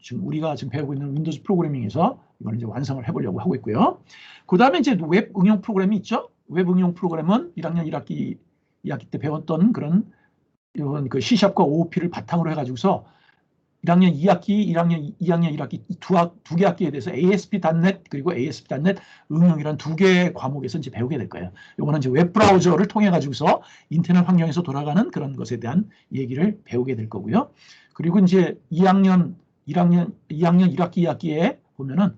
지금 우리가 지금 배우고 있는 윈도우즈 프로그래밍에서 이걸 이제 완성을 해보려고 하고 있고요. 그 다음에 이제 웹 응용 프로그램이 있죠. 웹 응용 프로그램은 1학년 1학기 때 배웠던 그런 이런 그 C샵과 OOP를 바탕으로 해가지고서 1학년 2학기, 2학년 1학기 두 개 학기에 대해서 ASP.NET 그리고 ASP.NET 응용이라는 두 개의 과목에서 이제 배우게 될 거예요. 이거는 이제 웹 브라우저를 통해 가지고서 인터넷 환경에서 돌아가는 그런 것에 대한 얘기를 배우게 될 거고요. 그리고 이제 2학년 1학기 2학기에 보면은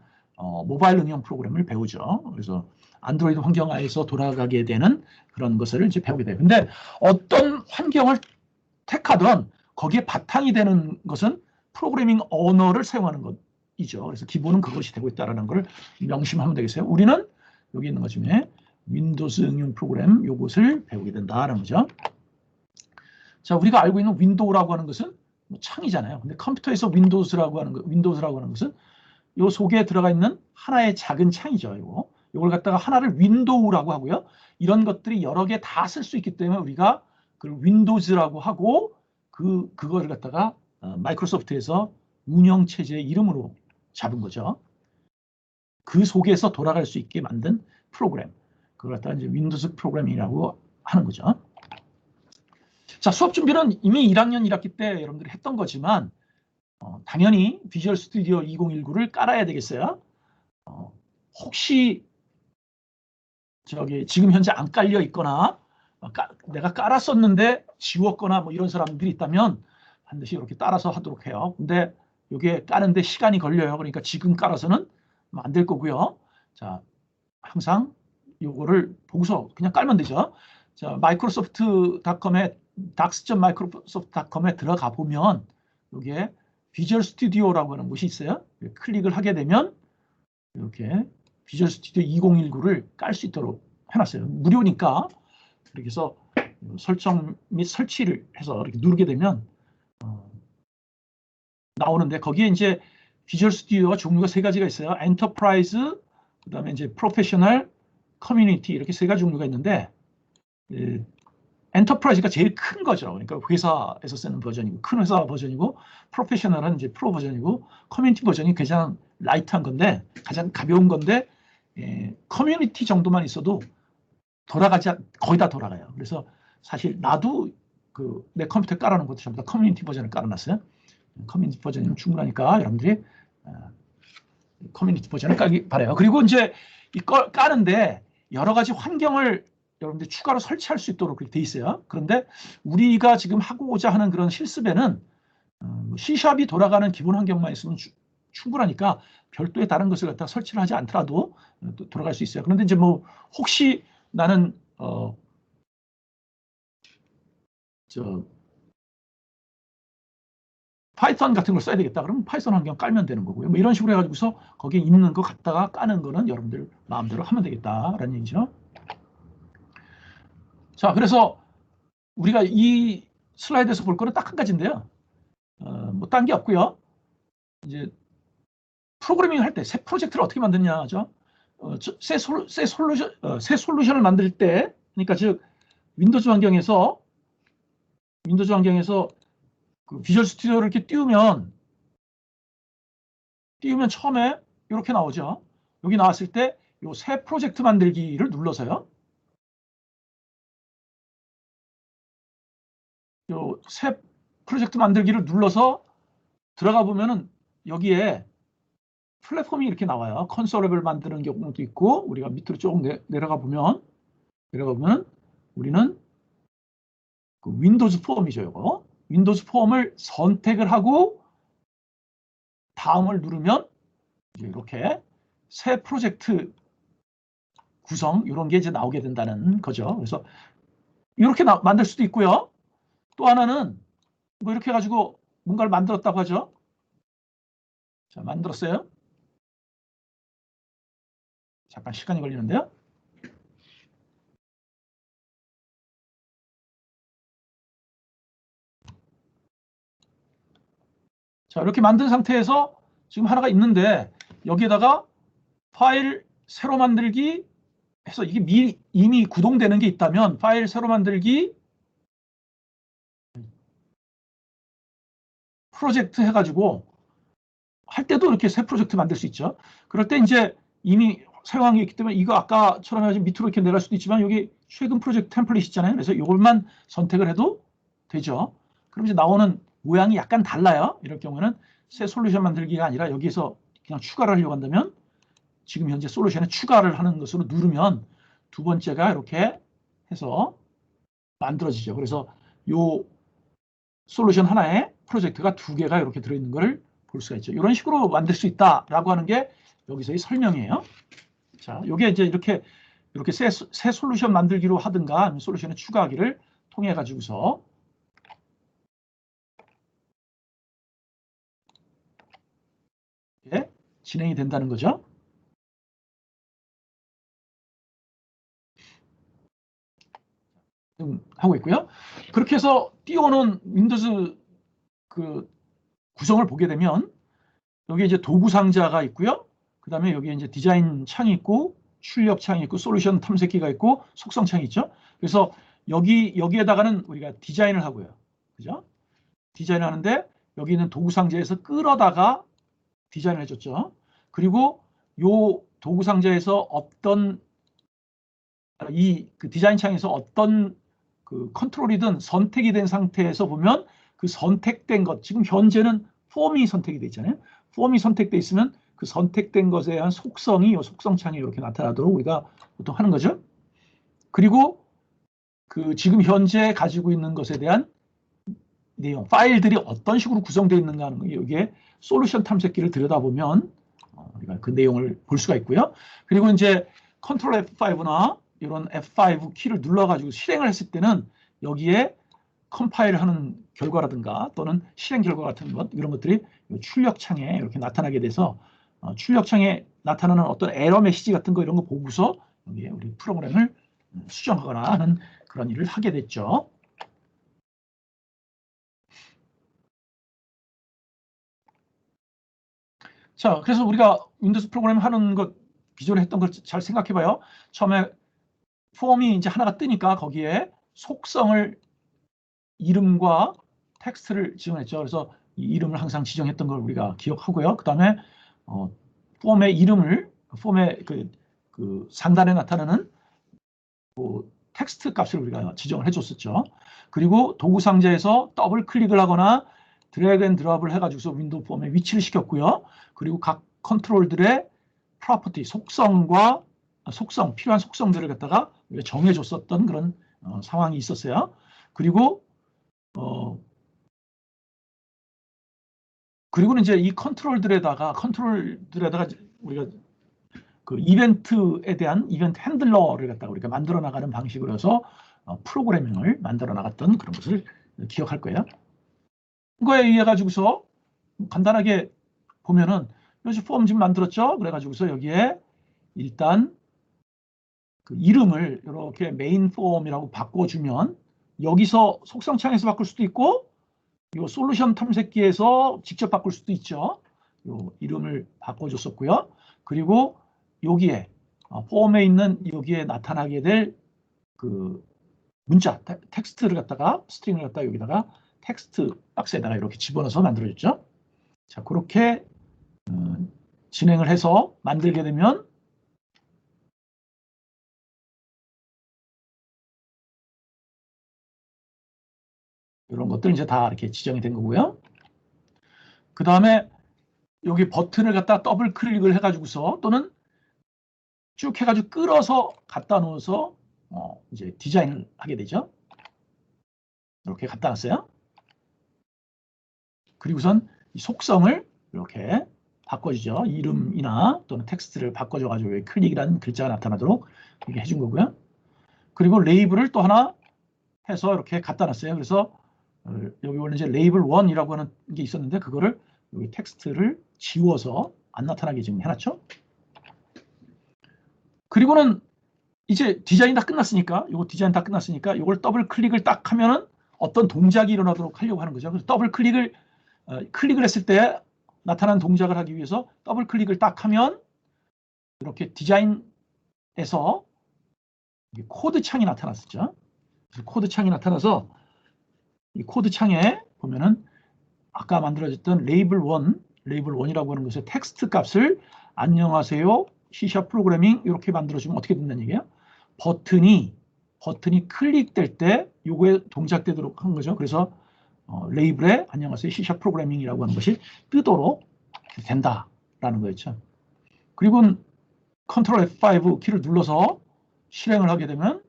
모바일 응용 프로그램을 배우죠. 그래서 안드로이드 환경 하에서 돌아가게 되는 그런 것을 이제 배우게 돼요. 근데 어떤 환경을 택하든 거기에 바탕이 되는 것은 프로그래밍 언어를 사용하는 것이죠. 그래서 기본은 그것이 되고 있다는 걸 명심하면 되겠어요. 우리는 여기 있는 것 중에 윈도우즈 응용 프로그램 요것을 배우게 된다는 거죠. 자, 우리가 알고 있는 윈도우라고 하는 것은 창이잖아요. 근데 컴퓨터에서 윈도우즈라고 하는 것은 요 속에 들어가 있는 하나의 작은 창이죠. 요걸 갖다가 하나를 윈도우라고 하고요. 이런 것들이 여러 개 다 쓸 수 있기 때문에 우리가 그 윈도우즈라고 하고 그거를 갖다가 마이크로소프트에서 운영체제의 이름으로 잡은 거죠. 그 속에서 돌아갈 수 있게 만든 프로그램. 그걸 갖다가 이제 윈도우즈 프로그래밍이라고 하는 거죠. 자, 수업 준비는 이미 1학년 1학기 때 여러분들이 했던 거지만 당연히 비주얼 스튜디오 2019를 깔아야 되겠어요. 혹시 지금 현재 안 깔려 있거나 내가 깔았었는데 지웠거나 뭐 이런 사람들이 있다면 반드시 이렇게 따라서 하도록 해요. 근데 이게 까는데 시간이 걸려요. 그러니까 지금 깔아서는 안 될 거고요. 자, 항상 요거를 보고서 그냥 깔면 되죠. 자, 마이크로소프트.com에 docs.microsoft.com에 들어가 보면 여기에 비주얼 스튜디오라고 하는 곳이 있어요. 클릭을 하게 되면 이렇게 비주얼 스튜디오 2019를 깔 수 있도록 해놨어요. 무료니까. 이렇게 해서 설정 및 설치를 해서 이렇게 누르게 되면 나오는데 거기에 이제 비주얼 스튜디오가 종류가 세 가지가 있어요. 엔터프라이즈, 그다음에 이제 프로페셔널, 커뮤니티 이렇게 세 가지 종류가 있는데 엔터프라이즈가 제일 큰 거죠. 그러니까 회사에서 쓰는 버전이고 큰 회사 버전이고 프로페셔널은 이제 프로 버전이고 커뮤니티 버전이 가장 라이트한 건데 가장 가벼운 건데 커뮤니티 정도만 있어도 거의 다 돌아가요. 그래서 사실 나도 내 컴퓨터에 깔아놓은 것도 전부 다 커뮤니티 버전을 깔아놨어요. 커뮤니티 버전이면 충분하니까 여러분들이 커뮤니티 버전을 깔기 바라요. 그리고 이제 이걸 까는데 여러 가지 환경을 여러분들이 추가로 설치할 수 있도록 그렇게 돼 있어요. 그런데 우리가 지금 하고자 하는 그런 실습에는 C샵이 돌아가는 기본 환경만 있으면 충분하니까 별도의 다른 것을 갖다 설치를 하지 않더라도 돌아갈 수 있어요. 그런데 이제 뭐 혹시 나는 파이썬 같은 걸 써야 되겠다. 그러면 파이썬 환경 깔면 되는 거고요. 뭐 이런 식으로 해가지고서 거기에 있는 거 갖다가 까는 거는 여러분들 마음대로 하면 되겠다라는 얘기죠. 자, 그래서 우리가 이 슬라이드에서 볼 거는 딱 한 가지인데요. 뭐 딴 게 없고요. 이제 프로그래밍 할 때 새 프로젝트를 어떻게 만드냐죠. 새 솔루션을 만들 때, 그러니까 즉 윈도우즈 환경에서 그 비주얼 스튜디오를 이렇게 띄우면 처음에 이렇게 나오죠. 여기 나왔을 때 이 새 프로젝트 만들기를 눌러서요. 이 새 프로젝트 만들기를 눌러서 들어가 보면은 여기에 플랫폼이 이렇게 나와요. 컨솔 앱을 만드는 경우도 있고, 우리가 밑으로 조금 내려가 보면 우리는 그 윈도우즈 폼이죠. 이거 윈도우즈 폼을 선택을 하고 다음을 누르면 이제 이렇게 새 프로젝트 구성 이런 게 이제 나오게 된다는 거죠. 그래서 이렇게 만들 수도 있고요. 또 하나는 뭐 이렇게 해가지고 뭔가를 만들었다고 하죠. 자, 만들었어요. 잠깐 시간이 걸리는데요. 자, 이렇게 만든 상태에서 지금 하나가 있는데 여기에다가 파일 새로 만들기 해서 이게 이미 구동되는 게 있다면 파일 새로 만들기 프로젝트 해가지고 할 때도 이렇게 새 프로젝트 만들 수 있죠. 그럴 때 이제 이미 사용한 게 있기 때문에 이거 아까처럼 해가지고 밑으로 이렇게 내려갈 수도 있지만 여기 최근 프로젝트 템플릿 있잖아요. 그래서 이걸만 선택을 해도 되죠. 그럼 이제 나오는 모양이 약간 달라요. 이럴 경우에는 새 솔루션 만들기가 아니라 여기에서 그냥 추가를 하려고 한다면 지금 현재 솔루션에 추가를 하는 것으로 누르면 두 번째가 이렇게 해서 만들어지죠. 그래서 요 솔루션 하나에 프로젝트가 두 개가 이렇게 들어있는 것을 볼 수가 있죠. 이런 식으로 만들 수 있다라고 하는 게 여기서의 설명이에요. 자, 요게 이제 이렇게 새 솔루션 만들기로 하든가 아니면 솔루션에 추가하기를 통해 가지고서 진행이 된다는 거죠. 하고 있고요. 그렇게 해서 띄워놓은 윈도우즈 그 구성을 보게 되면 여기 이제 도구 상자가 있고요. 그 다음에 여기 이제 디자인 창이 있고 출력 창이 있고 솔루션 탐색기가 있고 속성 창이 있죠. 그래서 여기에다가는 우리가 디자인을 하고요. 그죠? 디자인을 하는데 여기 있는 도구 상자에서 끌어다가 디자인을 해줬죠. 그리고 요 도구 상자에서 어떤 그 디자인 창에서 어떤 그 컨트롤이든 선택이 된 상태에서 보면 그 선택된 것, 지금 현재는 폼이 선택이 돼 있잖아요. 폼이 선택돼 있으면 그 선택된 것에 대한 속성이 이 속성창에 이렇게 나타나도록 우리가 보통 하는 거죠. 그리고 그 지금 현재 가지고 있는 것에 대한 내용, 파일들이 어떤 식으로 구성되어 있는가 하는 거, 여기에 솔루션 탐색기를 들여다보면 우리가 그 내용을 볼 수가 있고요. 그리고 이제 컨트롤 F5나 이런 F5 키를 눌러가지고 실행을 했을 때는 여기에 컴파일하는 결과라든가 또는 실행 결과 같은 것 이런 것들이 출력창에 이렇게 나타나게 돼서 출력창에 나타나는 어떤 에러 메시지 같은 거 이런 거 보고서 여기에 우리 프로그램을 수정하거나 하는 그런 일을 하게 됐죠. 자, 그래서 우리가 윈도우즈 프로그램 하는 것 기존에 했던 걸 잘 생각해 봐요. 처음에 폼이 이제 하나가 뜨니까 거기에 속성을 이름과 텍스트를 지정했죠. 그래서 이 이름을 항상 지정했던 걸 우리가 기억하고요. 그 다음에 폼의 이름을 폼의 그 상단에 나타나는 텍스트 값을 우리가 지정을 해줬었죠. 그리고 도구 상자에서 더블 클릭을 하거나 드래그 앤 드롭을 해가지고서 윈도우 폼에 위치를 시켰고요. 그리고 각 컨트롤들의 프로퍼티, 필요한 속성들을 갖다가 정해줬었던 그런 상황이 있었어요. 그리고는 이제 이 컨트롤들에다가 우리가 그 이벤트에 대한 이벤트 핸들러를 갖다가 우리가 만들어 나가는 방식으로 해서 프로그래밍을 만들어 나갔던 그런 것을 기억할 거예요. 이거에 의해 가지고서 간단하게 보면은 여기 폼 지금 만들었죠. 그래가지고서 여기에 일단 그 이름을 이렇게 메인 폼이라고 바꿔주면 여기서 속성창에서 바꿀 수도 있고 이 솔루션 탐색기에서 직접 바꿀 수도 있죠. 요 이름을 바꿔줬었고요. 그리고 여기에 폼에 있는 여기에 나타나게 될 그 문자 텍스트를 갖다가 스트링을 갖다가 여기다가 텍스트 박스에다가 이렇게 집어넣어서 만들어줬죠. 자, 그렇게 진행을 해서 만들게 되면 이런 것들 이제 다 이렇게 지정이 된 거고요. 그 다음에 여기 버튼을 갖다 더블 클릭을 해가지고서 또는 쭉 해가지고 끌어서 갖다 놓아서 이제 디자인을 하게 되죠. 이렇게 갖다 놨어요. 그리고선 이 속성을 이렇게 바꿔주죠. 이름이나 또는 텍스트를 바꿔줘가지고 클릭이라는 글자가 나타나도록 이렇게 해준 거고요. 그리고 레이블을 또 하나 해서 이렇게 갖다 놨어요. 그래서 여기 원래 이제 레이블 1이라고 하는 게 있었는데 그거를 여기 텍스트를 지워서 안 나타나게 지금 해놨죠. 그리고는 이제 디자인 다 끝났으니까 이걸 더블 클릭을 딱 하면은 어떤 동작이 일어나도록 하려고 하는 거죠. 그래서 더블 클릭을 했을 때 나타나는 동작을 하기 위해서 더블 클릭을 딱 하면 이렇게 디자인에서 코드 창이 나타났었죠. 그래서 코드 창이 나타나서 이 코드 창에 보면은 아까 만들어졌던 레이블 1이라고 하는 것의 텍스트 값을 안녕하세요 C# 프로그래밍 이렇게 만들어주면 어떻게 된다는 얘기예요? 버튼이 클릭될 때 요거에 동작되도록 한 거죠. 그래서 레이블에 안녕하세요 C# 프로그래밍이라고 하는 것이 뜨도록 된다라는 거였죠. 그리고 컨트롤 F5 키를 눌러서 실행을 하게 되면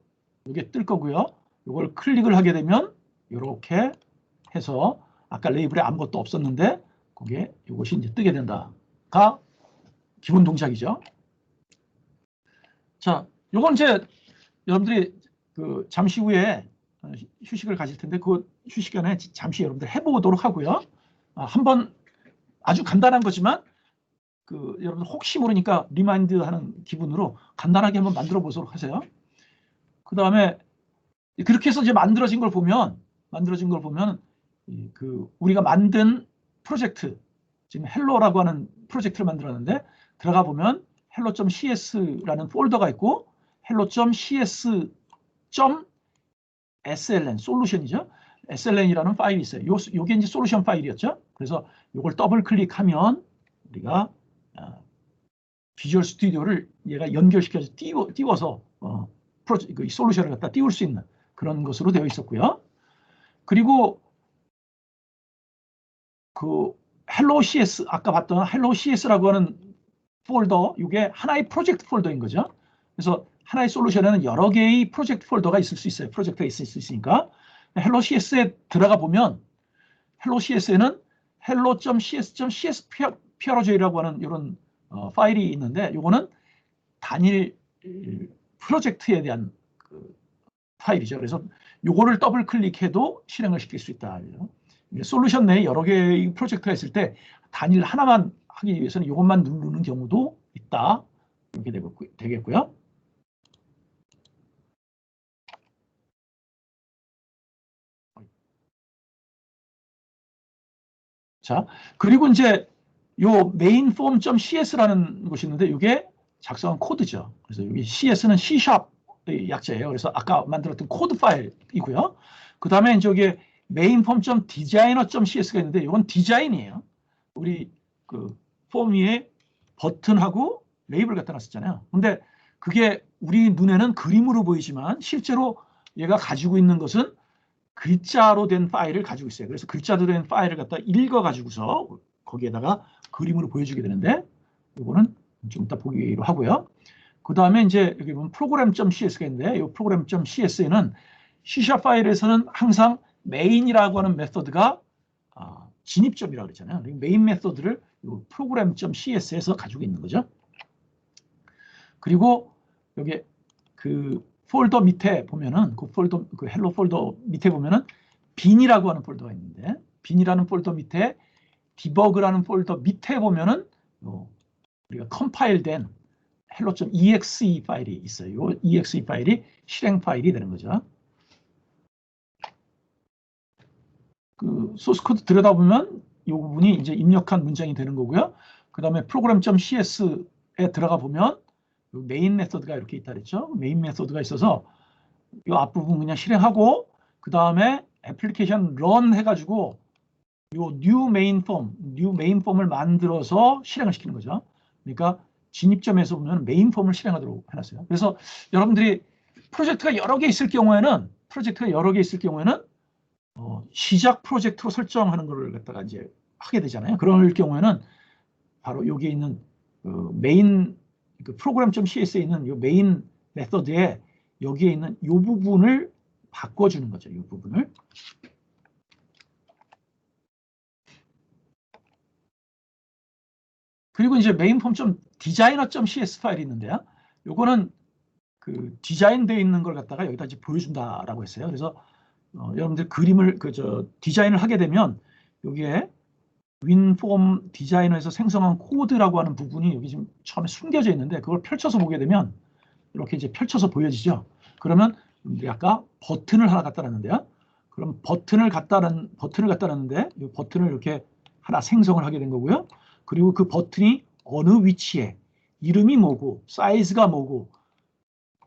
이게 뜰 거고요. 이걸 클릭을 하게 되면 이렇게 해서 아까 레이블에 아무것도 없었는데 거기에 이것이 이제 뜨게 된다가 기본 동작이죠. 자, 요건 이제 여러분들이 그 잠시 후에 휴식을 가질 텐데 그 휴식 시간에 잠시 여러분들 해보도록 하고요. 한번 아주 간단한 거지만 그 여러분들 혹시 모르니까 리마인드하는 기분으로 간단하게 한번 만들어 보도록 하세요. 그 다음에 그렇게 해서 이제 만들어진 걸 보면 그 우리가 만든 프로젝트 지금 헬로라고 하는 프로젝트를 만들었는데 들어가 보면 hello.cs라는 폴더가 있고 hello.cs.sln 솔루션이죠. sln이라는 파일이 있어요. 요게 이제 솔루션 파일이었죠. 그래서 요걸 더블 클릭하면 우리가 비주얼 스튜디오를 얘가 연결시켜서 띄워서 그 솔루션을 갖다 띄울 수 있는 그런 것으로 되어 있었고요. 그리고 그 hello cs 아까 봤던 hello cs라고 하는 폴더 이게 하나의 프로젝트 폴더인 거죠. 그래서 하나의 솔루션에는 여러 개의 프로젝트 폴더가 있을 수 있어요. 프로젝트가 있을 수 있으니까 hello cs에 들어가 보면 hello cs에는 hello.cs.csproj라고 하는 이런 파일이 있는데 이거는 단일 프로젝트에 대한 그 파일이죠. 그래서 이거를 더블 클릭해도 실행을 시킬 수 있다. 솔루션 내에 여러 개의 프로젝트가 있을 때 단일 하나만 하기 위해서는 이것만 누르는 경우도 있다. 이렇게 되겠고요. 자, 그리고 이제 요 mainform.cs라는 것이 있는데 이게 작성한 코드죠. 그래서 여기 CS는 C#의 약자예요. 그래서 아까 만들었던 코드 파일이고요. 그 다음에 이제 여기에 mainform.designer.cs가 있는데 이건 디자인이에요. 우리 그 폼 위에 버튼하고 레이블 갖다 놨었잖아요. 근데 그게 우리 눈에는 그림으로 보이지만 실제로 얘가 가지고 있는 것은 글자로 된 파일을 가지고 있어요. 그래서 글자로 된 파일을 갖다 읽어가지고서 거기에다가 그림으로 보여주게 되는데 이거는 좀 이따 보기로 하고요. 그 다음에 이제 여기 보면 program.cs가 있는데 이 program.cs에는 C# 파일에서는 항상 main이라고 하는 메서드가 진입점이라고 그랬잖아요. 메인 메서드를 program.cs에서 가지고 있는 거죠. 그리고 여기 그 폴더 밑에 보면은 그 헬로 폴더 밑에 보면은 bin이라고 하는 폴더가 있는데 bin이라는 폴더 밑에 debug라는 폴더 밑에 보면은 우리가 컴파일된 hello.exe 파일이 있어요. 이 exe 파일이 실행 파일이 되는 거죠. 그 소스 코드 들여다보면 이 부분이 이제 입력한 문장이 되는 거고요. 그 다음에 program.cs에 들어가 보면 메인 메서드가 이렇게 있다 그랬죠. 메인 메서드가 있어서 이 앞부분 그냥 실행하고 그 다음에 애플리케이션 런 해가지고 요 new main 폼을 만들어서 실행을 시키는 거죠. 그러니까 진입점에서 보면 메인 폼을 실행하도록 해놨어요. 그래서 여러분들이 프로젝트가 여러 개 있을 경우에는 시작 프로젝트로 설정하는 거를 갖다가 이제 하게 되잖아요. 그럴 경우에는 바로 여기에 있는 메인 program.cs에 있는 이 메인 메서드에 여기에 있는 이 부분을 바꿔주는 거죠. 이 부분을. 그리고 이제 main.designer.cs 파일이 있는데요. 요거는 그 디자인되어 있는 걸 갖다가 여기다 이제 보여준다라고 했어요. 그래서 여러분들 그림을 디자인을 하게 되면 여기에 윈폼 디자이너에서 생성한 코드라고 하는 부분이 여기 지금 처음에 숨겨져 있는데 그걸 펼쳐서 보게 되면 이렇게 이제 펼쳐서 보여지죠. 그러면 우리 아까 버튼을 하나 갖다 놨는데요. 그럼 버튼을 갖다 놨는데 이 버튼을 이렇게 하나 생성을 하게 된 거고요. 그리고 그 버튼이 어느 위치에 이름이 뭐고 사이즈가 뭐고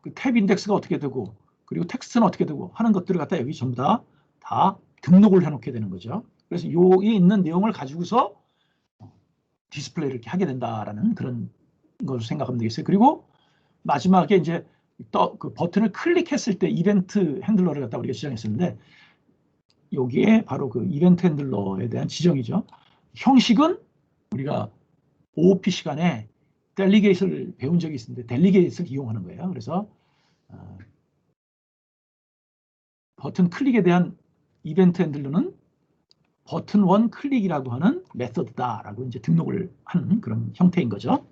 그 탭 인덱스가 어떻게 되고 그리고 텍스트는 어떻게 되고 하는 것들을 갖다 여기 전부 다 등록을 해놓게 되는 거죠. 그래서 여기 있는 내용을 가지고서 디스플레이를 이렇게 하게 된다라는 그런 것을 생각하면 되겠어요. 그리고 마지막에 이제 그 버튼을 클릭했을 때 이벤트 핸들러를 갖다 우리가 지정했었는데 여기에 바로 그 이벤트 핸들러에 대한 지정이죠. 형식은 우리가 OOP 시간에 델리게이트를 배운 적이 있는데 델리게이트를 이용하는 거예요. 그래서 버튼 클릭에 대한 이벤트 핸들러는 버튼 원 클릭이라고 하는 메서드다라고 이제 등록을 하는 그런 형태인 거죠.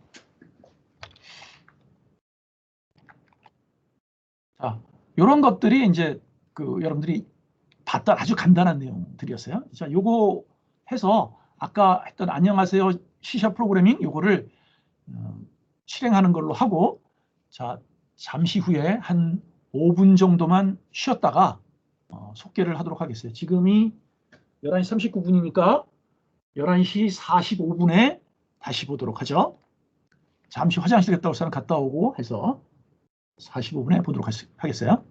자, 이런 것들이 이제 여러분들이 봤던 아주 간단한 내용들이었어요. 자, 요거 해서 아까 했던 안녕하세요 C# 프로그래밍 요거를 실행하는 걸로 하고 자, 잠시 후에 한 5분 정도만 쉬었다가 속개를 하도록 하겠어요. 지금이 11시 39분이니까 11시 45분에 다시 보도록 하죠. 잠시 화장실 갔다 올 사람 갔다 오고 해서 45분에 보도록 하겠어요.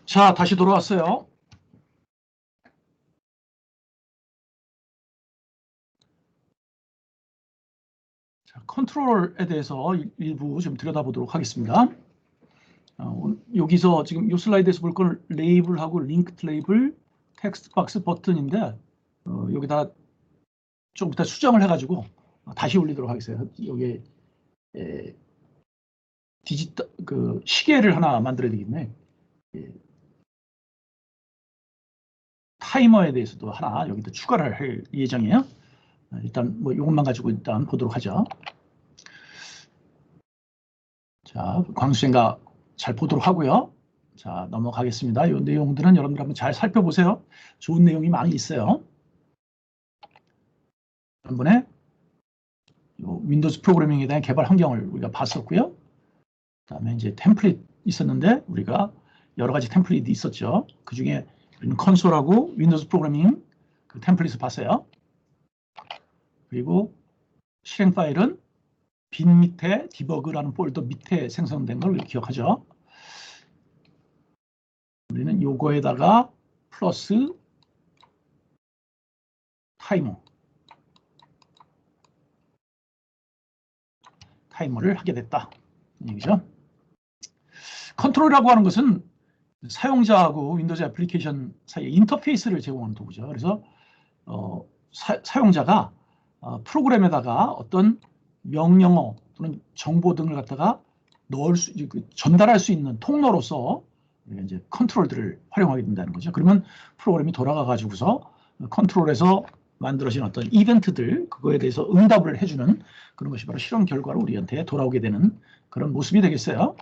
자, 다시 돌아왔어요. 자, 컨트롤에 대해서 일부 좀 들여다보도록 하겠습니다. 여기서 지금 이 슬라이드에서 볼 건 레이블하고 링크드 레이블, 텍스트 박스 버튼인데 여기다 좀 이따 수정을 해가지고 다시 올리도록 하겠어요. 여기 디지털 그 시계를 하나 만들어야 되겠네. 타이머에 대해서도 하나 여기다 추가를 할 예정이에요. 일단 뭐 이것만 가지고 일단 보도록 하죠. 자, 광수생각 잘 보도록 하고요. 자, 넘어가겠습니다. 이 내용들은 여러분들 한번 잘 살펴보세요. 좋은 내용이 많이 있어요. 한번에 윈도우즈 프로그래밍에 대한 개발 환경을 우리가 봤었고요. 그다음에 이제 템플릿 있었는데 우리가 여러 가지 템플릿이 있었죠. 그 중에 컨솔하고 윈도우즈 프로그래밍 그 템플릿을 봤어요. 그리고 실행 파일은 빈 밑에 디버그라는 폴더 밑에 생성된 걸 기억하죠. 우리는 요거에다가 플러스 타이머를 하게 됐다. 얘기죠. 컨트롤이라고 하는 것은 사용자하고 윈도우즈 애플리케이션 사이에 인터페이스를 제공하는 도구죠. 그래서 사용자가 프로그램에다가 어떤 명령어 또는 정보 등을 갖다가 전달할 수 있는 통로로서 이제 컨트롤들을 활용하게 된다는 거죠. 그러면 프로그램이 돌아가 가지고서 컨트롤에서 만들어진 어떤 이벤트들 그거에 대해서 응답을 해주는 그런 것이 바로 실험 결과로 우리한테 돌아오게 되는 그런 모습이 되겠어요.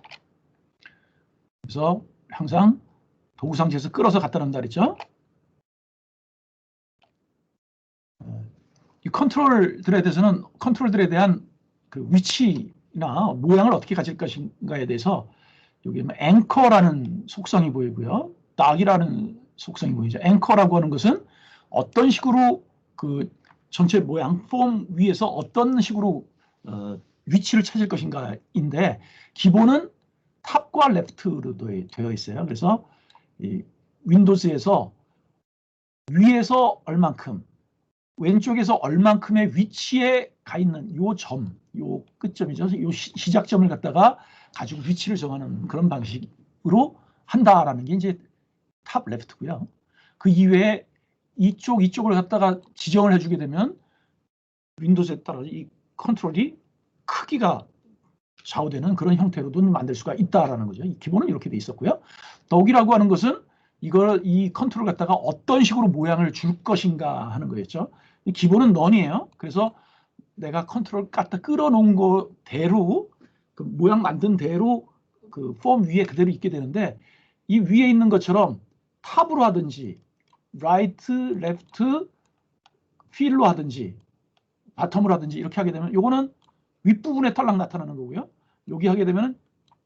그래서 항상 도구상자에서 끌어서 갖다 놓는다 그랬죠. 이 컨트롤들에 대한 그 위치나 모양을 어떻게 가질 것인가에 대해서 여기 앵커라는 속성이 보이고요. 닥이라는 속성이 보이죠. 앵커라고 하는 것은 어떤 식으로 그 전체 모양, 폼 위에서 어떤 식으로 위치를 찾을 것인가인데 기본은 탑과 레프트로 되어 있어요. 그래서 이 윈도우즈에서 위에서 얼만큼, 왼쪽에서 얼만큼의 위치에 가 있는 요 점, 요 끝점이죠. 요 시작점을 갖다가 가지고 위치를 정하는 그런 방식으로 한다라는 게 이제 탑 레프트고요. 그 이외에 이쪽을 갖다가 지정을 해주게 되면 윈도우즈에 따라 이 컨트롤이 크기가 좌우되는 그런 형태로도 만들 수가 있다라는 거죠. 기본은 이렇게 돼 있었고요. 덕이라고 하는 것은 이 컨트롤 갖다가 어떤 식으로 모양을 줄 것인가 하는 거였죠. 기본은 넌이에요. 그래서 내가 컨트롤 갖다 끌어놓은 거대로 그 모양 만든 대로 그 폼 위에 그대로 있게 되는데 이 위에 있는 것처럼 탑으로 하든지 라이트, 레프트, 휠로 하든지 바텀으로 하든지 이렇게 하게 되면 요거는 윗부분에 탈락 나타나는 거고요. 여기 하게 되면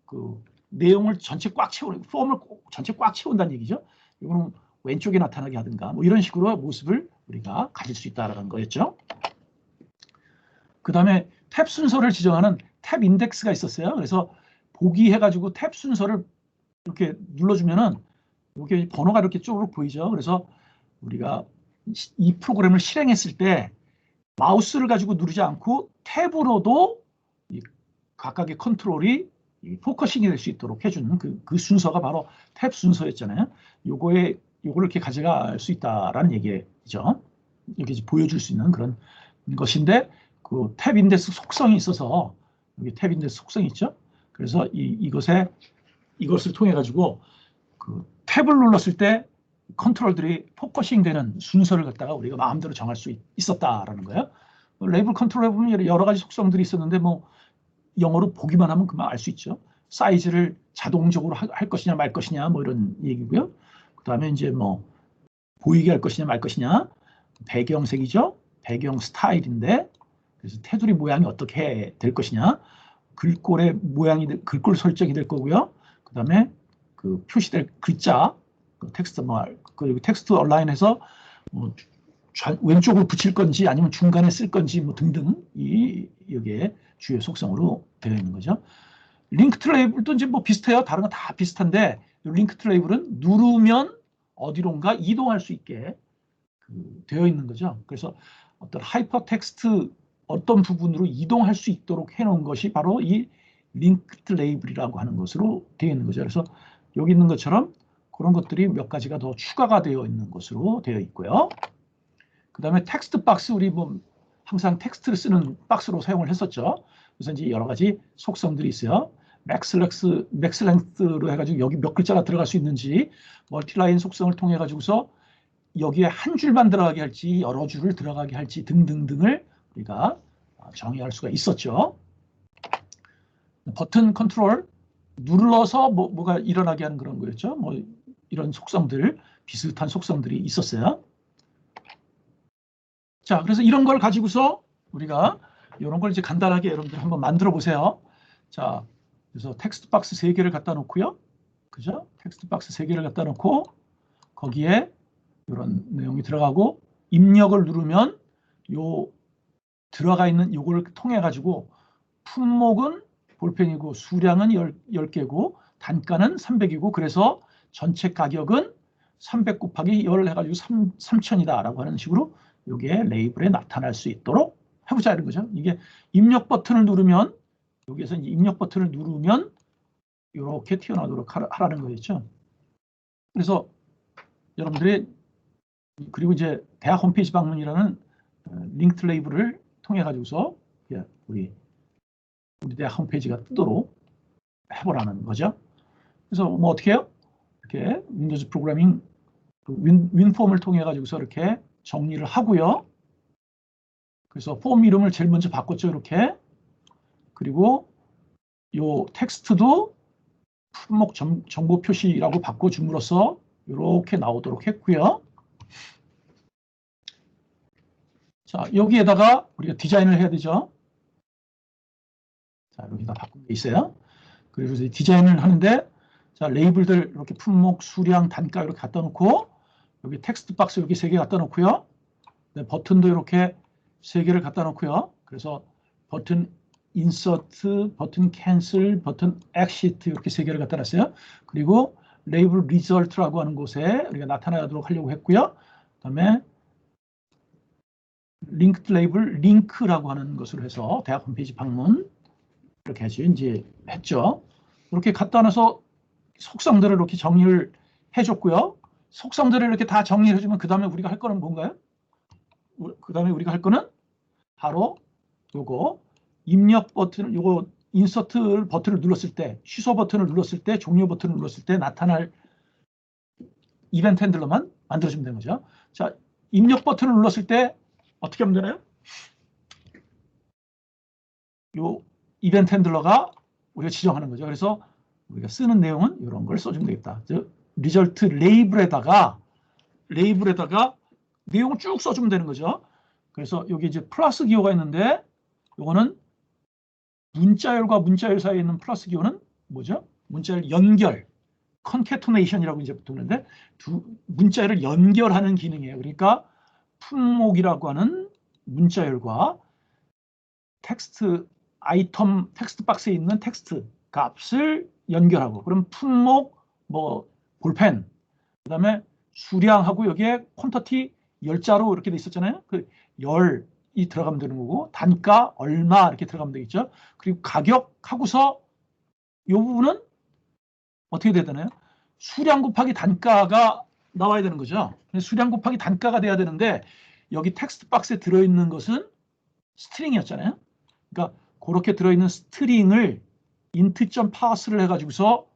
그 내용을 전체 꽉 채우는 폼을 전체 꽉 채운다는 얘기죠. 이거는 왼쪽에 나타나게 하든가 뭐 이런 식으로 모습을 우리가 가질 수 있다는 거였죠. 그 다음에 탭 순서를 지정하는 탭 인덱스가 있었어요. 그래서 보기 해가지고 탭 순서를 이렇게 눌러주면은 이게 번호가 이렇게 쪼르륵 보이죠. 그래서 우리가 이 프로그램을 실행했을 때 마우스를 가지고 누르지 않고 탭으로도 각각의 컨트롤이 포커싱이 될 수 있도록 해주는 그 순서가 바로 탭 순서였잖아요. 요거를 이렇게 가져갈 수 있다라는 얘기죠. 이렇게 보여줄 수 있는 그런 것인데 그 탭 인덱스 속성이 있어서 여기 탭 인덱스 속성이 있죠. 그래서 이것을 통해 가지고 그 탭을 눌렀을 때 컨트롤들이 포커싱 되는 순서를 갖다가 우리가 마음대로 정할 수 있었다라는 거예요. 레이블 컨트롤에 보면 여러 가지 속성들이 있었는데 뭐 영어로 보기만 하면 그만 알 수 있죠. 사이즈를 자동적으로 할 것이냐 말 것이냐 뭐 이런 얘기고요. 그 다음에 이제 뭐 보이게 할 것이냐 말 것이냐 배경색이죠. 배경 스타일인데 그래서 테두리 모양이 어떻게 될 것이냐 글꼴의 모양이 글꼴 설정이 될 거고요. 그 다음에 그 표시될 글자 텍스트 그리고 텍스트 얼라인해서 뭐 왼쪽으로 붙일 건지 아니면 중간에 쓸 건지 뭐 등등 여기에 주요 속성으로 되어 있는 거죠. 링크드 레이블도 이제 뭐 비슷해요. 다른 거 다 비슷한데 링크드 레이블은 누르면 어디론가 이동할 수 있게 되어 있는 거죠. 그래서 어떤 하이퍼텍스트 어떤 부분으로 이동할 수 있도록 해놓은 것이 바로 이 링크드 레이블이라고 하는 것으로 되어 있는 거죠. 그래서 여기 있는 것처럼 그런 것들이 몇 가지가 더 추가가 되어 있는 것으로 되어 있고요. 그 다음에 텍스트 박스, 우리 뭐 항상 텍스트를 쓰는 박스로 사용을 했었죠. 그래서 이제 여러 가지 속성들이 있어요. 맥스랭스로 해가지고 여기 몇 글자가 들어갈 수 있는지, 멀티라인 속성을 통해 가지고서 여기에 한 줄만 들어가게 할지 여러 줄을 들어가게 할지 등등등을 우리가 정의할 수가 있었죠. 버튼 컨트롤 눌러서 뭐가 일어나게 하는 그런 거였죠. 뭐 이런 속성들, 비슷한 속성들이 있었어요. 자, 그래서 이런 걸 가지고서 우리가 이런 걸 이제 간단하게 여러분들 한번 만들어 보세요. 자, 그래서 텍스트 박스 3개를 갖다 놓고요. 그죠? 텍스트 박스 3개를 갖다 놓고 거기에 이런 내용이 들어가고 입력을 누르면 요 들어가 있는 요걸 통해 가지고 품목은 볼펜이고 수량은 10개고 단가는 300이고 그래서 전체 가격은 300 곱하기 10 해가지고 3000이다 라고 하는 식으로 이게 레이블에 나타날 수 있도록 해보자 이런 거죠. 이게 입력 버튼을 누르면 여기에서 이제 입력 버튼을 누르면 이렇게 튀어나오도록 하라는 거겠죠. 그래서 여러분들이 그리고 이제 대학 홈페이지 방문이라는 링크드 레이블을 통해 가지고서 우리 대학 홈페이지가 뜨도록 해보라는 거죠. 그래서 뭐 어떻게 해요? 이렇게 윈도우즈 프로그래밍 윈폼을 통해 가지고서 이렇게 정리를 하고요. 그래서 폼 이름을 제일 먼저 바꿨죠. 이렇게. 그리고 요 텍스트도 품목 정보 표시라고 바꿔줌으로써 이렇게 나오도록 했고요. 자, 여기에다가 우리가 디자인을 해야 되죠. 자, 여기다 바꾼 게 있어요. 그리고 이제 디자인을 하는데, 자, 레이블들 이렇게 품목, 수량, 단가 이렇게 갖다 놓고, 여기 텍스트 박스 이렇게 3개 갖다 놓고요. 네, 버튼도 이렇게 3개를 갖다 놓고요. 그래서 버튼 인서트, 버튼 캔슬, 버튼 엑시트 이렇게 3개를 갖다 놨어요. 그리고 레이블 리절트라고 하는 곳에 우리가 나타나도록 하려고 했고요. 그다음에 링크드 레이블 링크라고 하는 것으로 해서 대학 홈페이지 방문 이렇게 해서 이제 했죠. 이렇게 갖다 놔서 속성들을 이렇게 정리를 해줬고요. 속성들을 이렇게 다 정리를 해주면 그 다음에 우리가 할 거는 뭔가요? 그 다음에 우리가 할 거는 바로 요거 입력 버튼을 요거 인서트 버튼을 눌렀을 때, 취소 버튼을 눌렀을 때, 종료 버튼을 눌렀을 때 나타날 이벤트 핸들러만 만들어주면 되는 거죠. 자, 입력 버튼을 눌렀을 때 어떻게 하면 되나요? 요 이벤트 핸들러가 우리가 지정하는 거죠. 그래서 우리가 쓰는 내용은 이런 걸 써주면 되겠다. 즉, 리절트 레이블에다가 내용을 쭉 써주면 되는 거죠. 그래서 여기 이제 플러스 기호가 있는데 요거는 문자열과 문자열 사이에 있는 플러스 기호는 뭐죠? 문자열 연결, 컨캐터네이션이라고 이제 붙는데 문자열을 연결하는 기능이에요. 그러니까 품목이라고 하는 문자열과 텍스트 아이템 텍스트 박스에 있는 텍스트 값을 연결하고 그럼 품목 뭐 볼펜 그다음에 수량하고 여기에 퀀터티 열자로 이렇게 돼 있었잖아요. 그 열이 들어가면 되는 거고 단가 얼마 이렇게 들어가면 되겠죠. 그리고 가격하고서 이 부분은 어떻게 돼야 되나요? 수량 곱하기 단가가 나와야 되는 거죠. 수량 곱하기 단가가 돼야 되는데 여기 텍스트 박스에 들어있는 것은 스트링이었잖아요. 그러니까 그렇게 들어있는 스트링을 int.parse를 해가지고서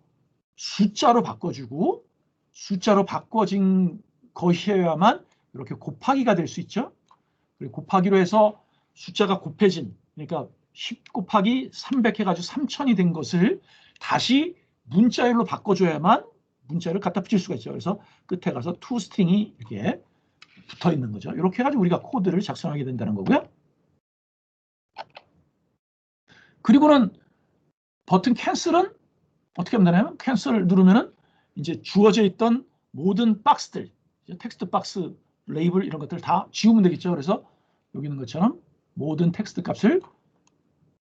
숫자로 바꿔주고 숫자로 바꿔진 것이어야만 이렇게 곱하기가 될 수 있죠. 그리고 곱하기로 해서 숫자가 곱해진 그러니까 10 곱하기 300 해가지고 3000이 된 것을 다시 문자열로 바꿔줘야만 문자열을 갖다 붙일 수가 있죠. 그래서 끝에 가서 toString이 이렇게 붙어 있는 거죠. 이렇게 해가지고 우리가 코드를 작성하게 된다는 거고요. 그리고는 버튼 캔슬은 어떻게 하면 되나요? 캔슬 누르면은 이제 주어져 있던 모든 박스들, 텍스트 박스, 레이블 이런 것들 다 지우면 되겠죠. 그래서 여기 있는 것처럼 모든 텍스트 값을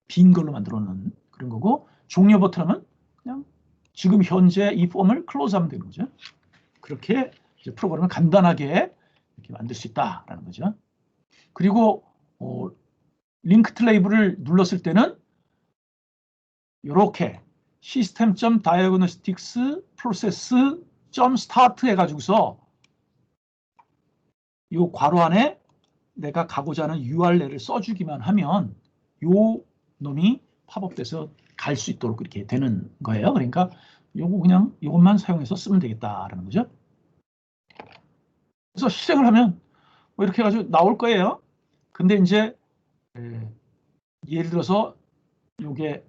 빈 걸로 만들어 놓는 그런 거고 종료 버튼 하면 그냥 지금 현재 이 폼을 클로즈하면 되는 거죠. 그렇게 이제 프로그램을 간단하게 이렇게 만들 수 있다라는 거죠. 그리고 링크드 레이블을 눌렀을 때는 이렇게 system.diagnostics process.start 해가지고서 이 괄호 안에 내가 가고자 하는 URL을 써주기만 하면 요 놈이 팝업돼서 갈 수 있도록 이렇게 되는 거예요. 그러니까 요거 그냥 요것만 사용해서 쓰면 되겠다라는 거죠. 그래서 실행을 하면 뭐 이렇게 해가지고 나올 거예요. 근데 이제 예를 들어서 요게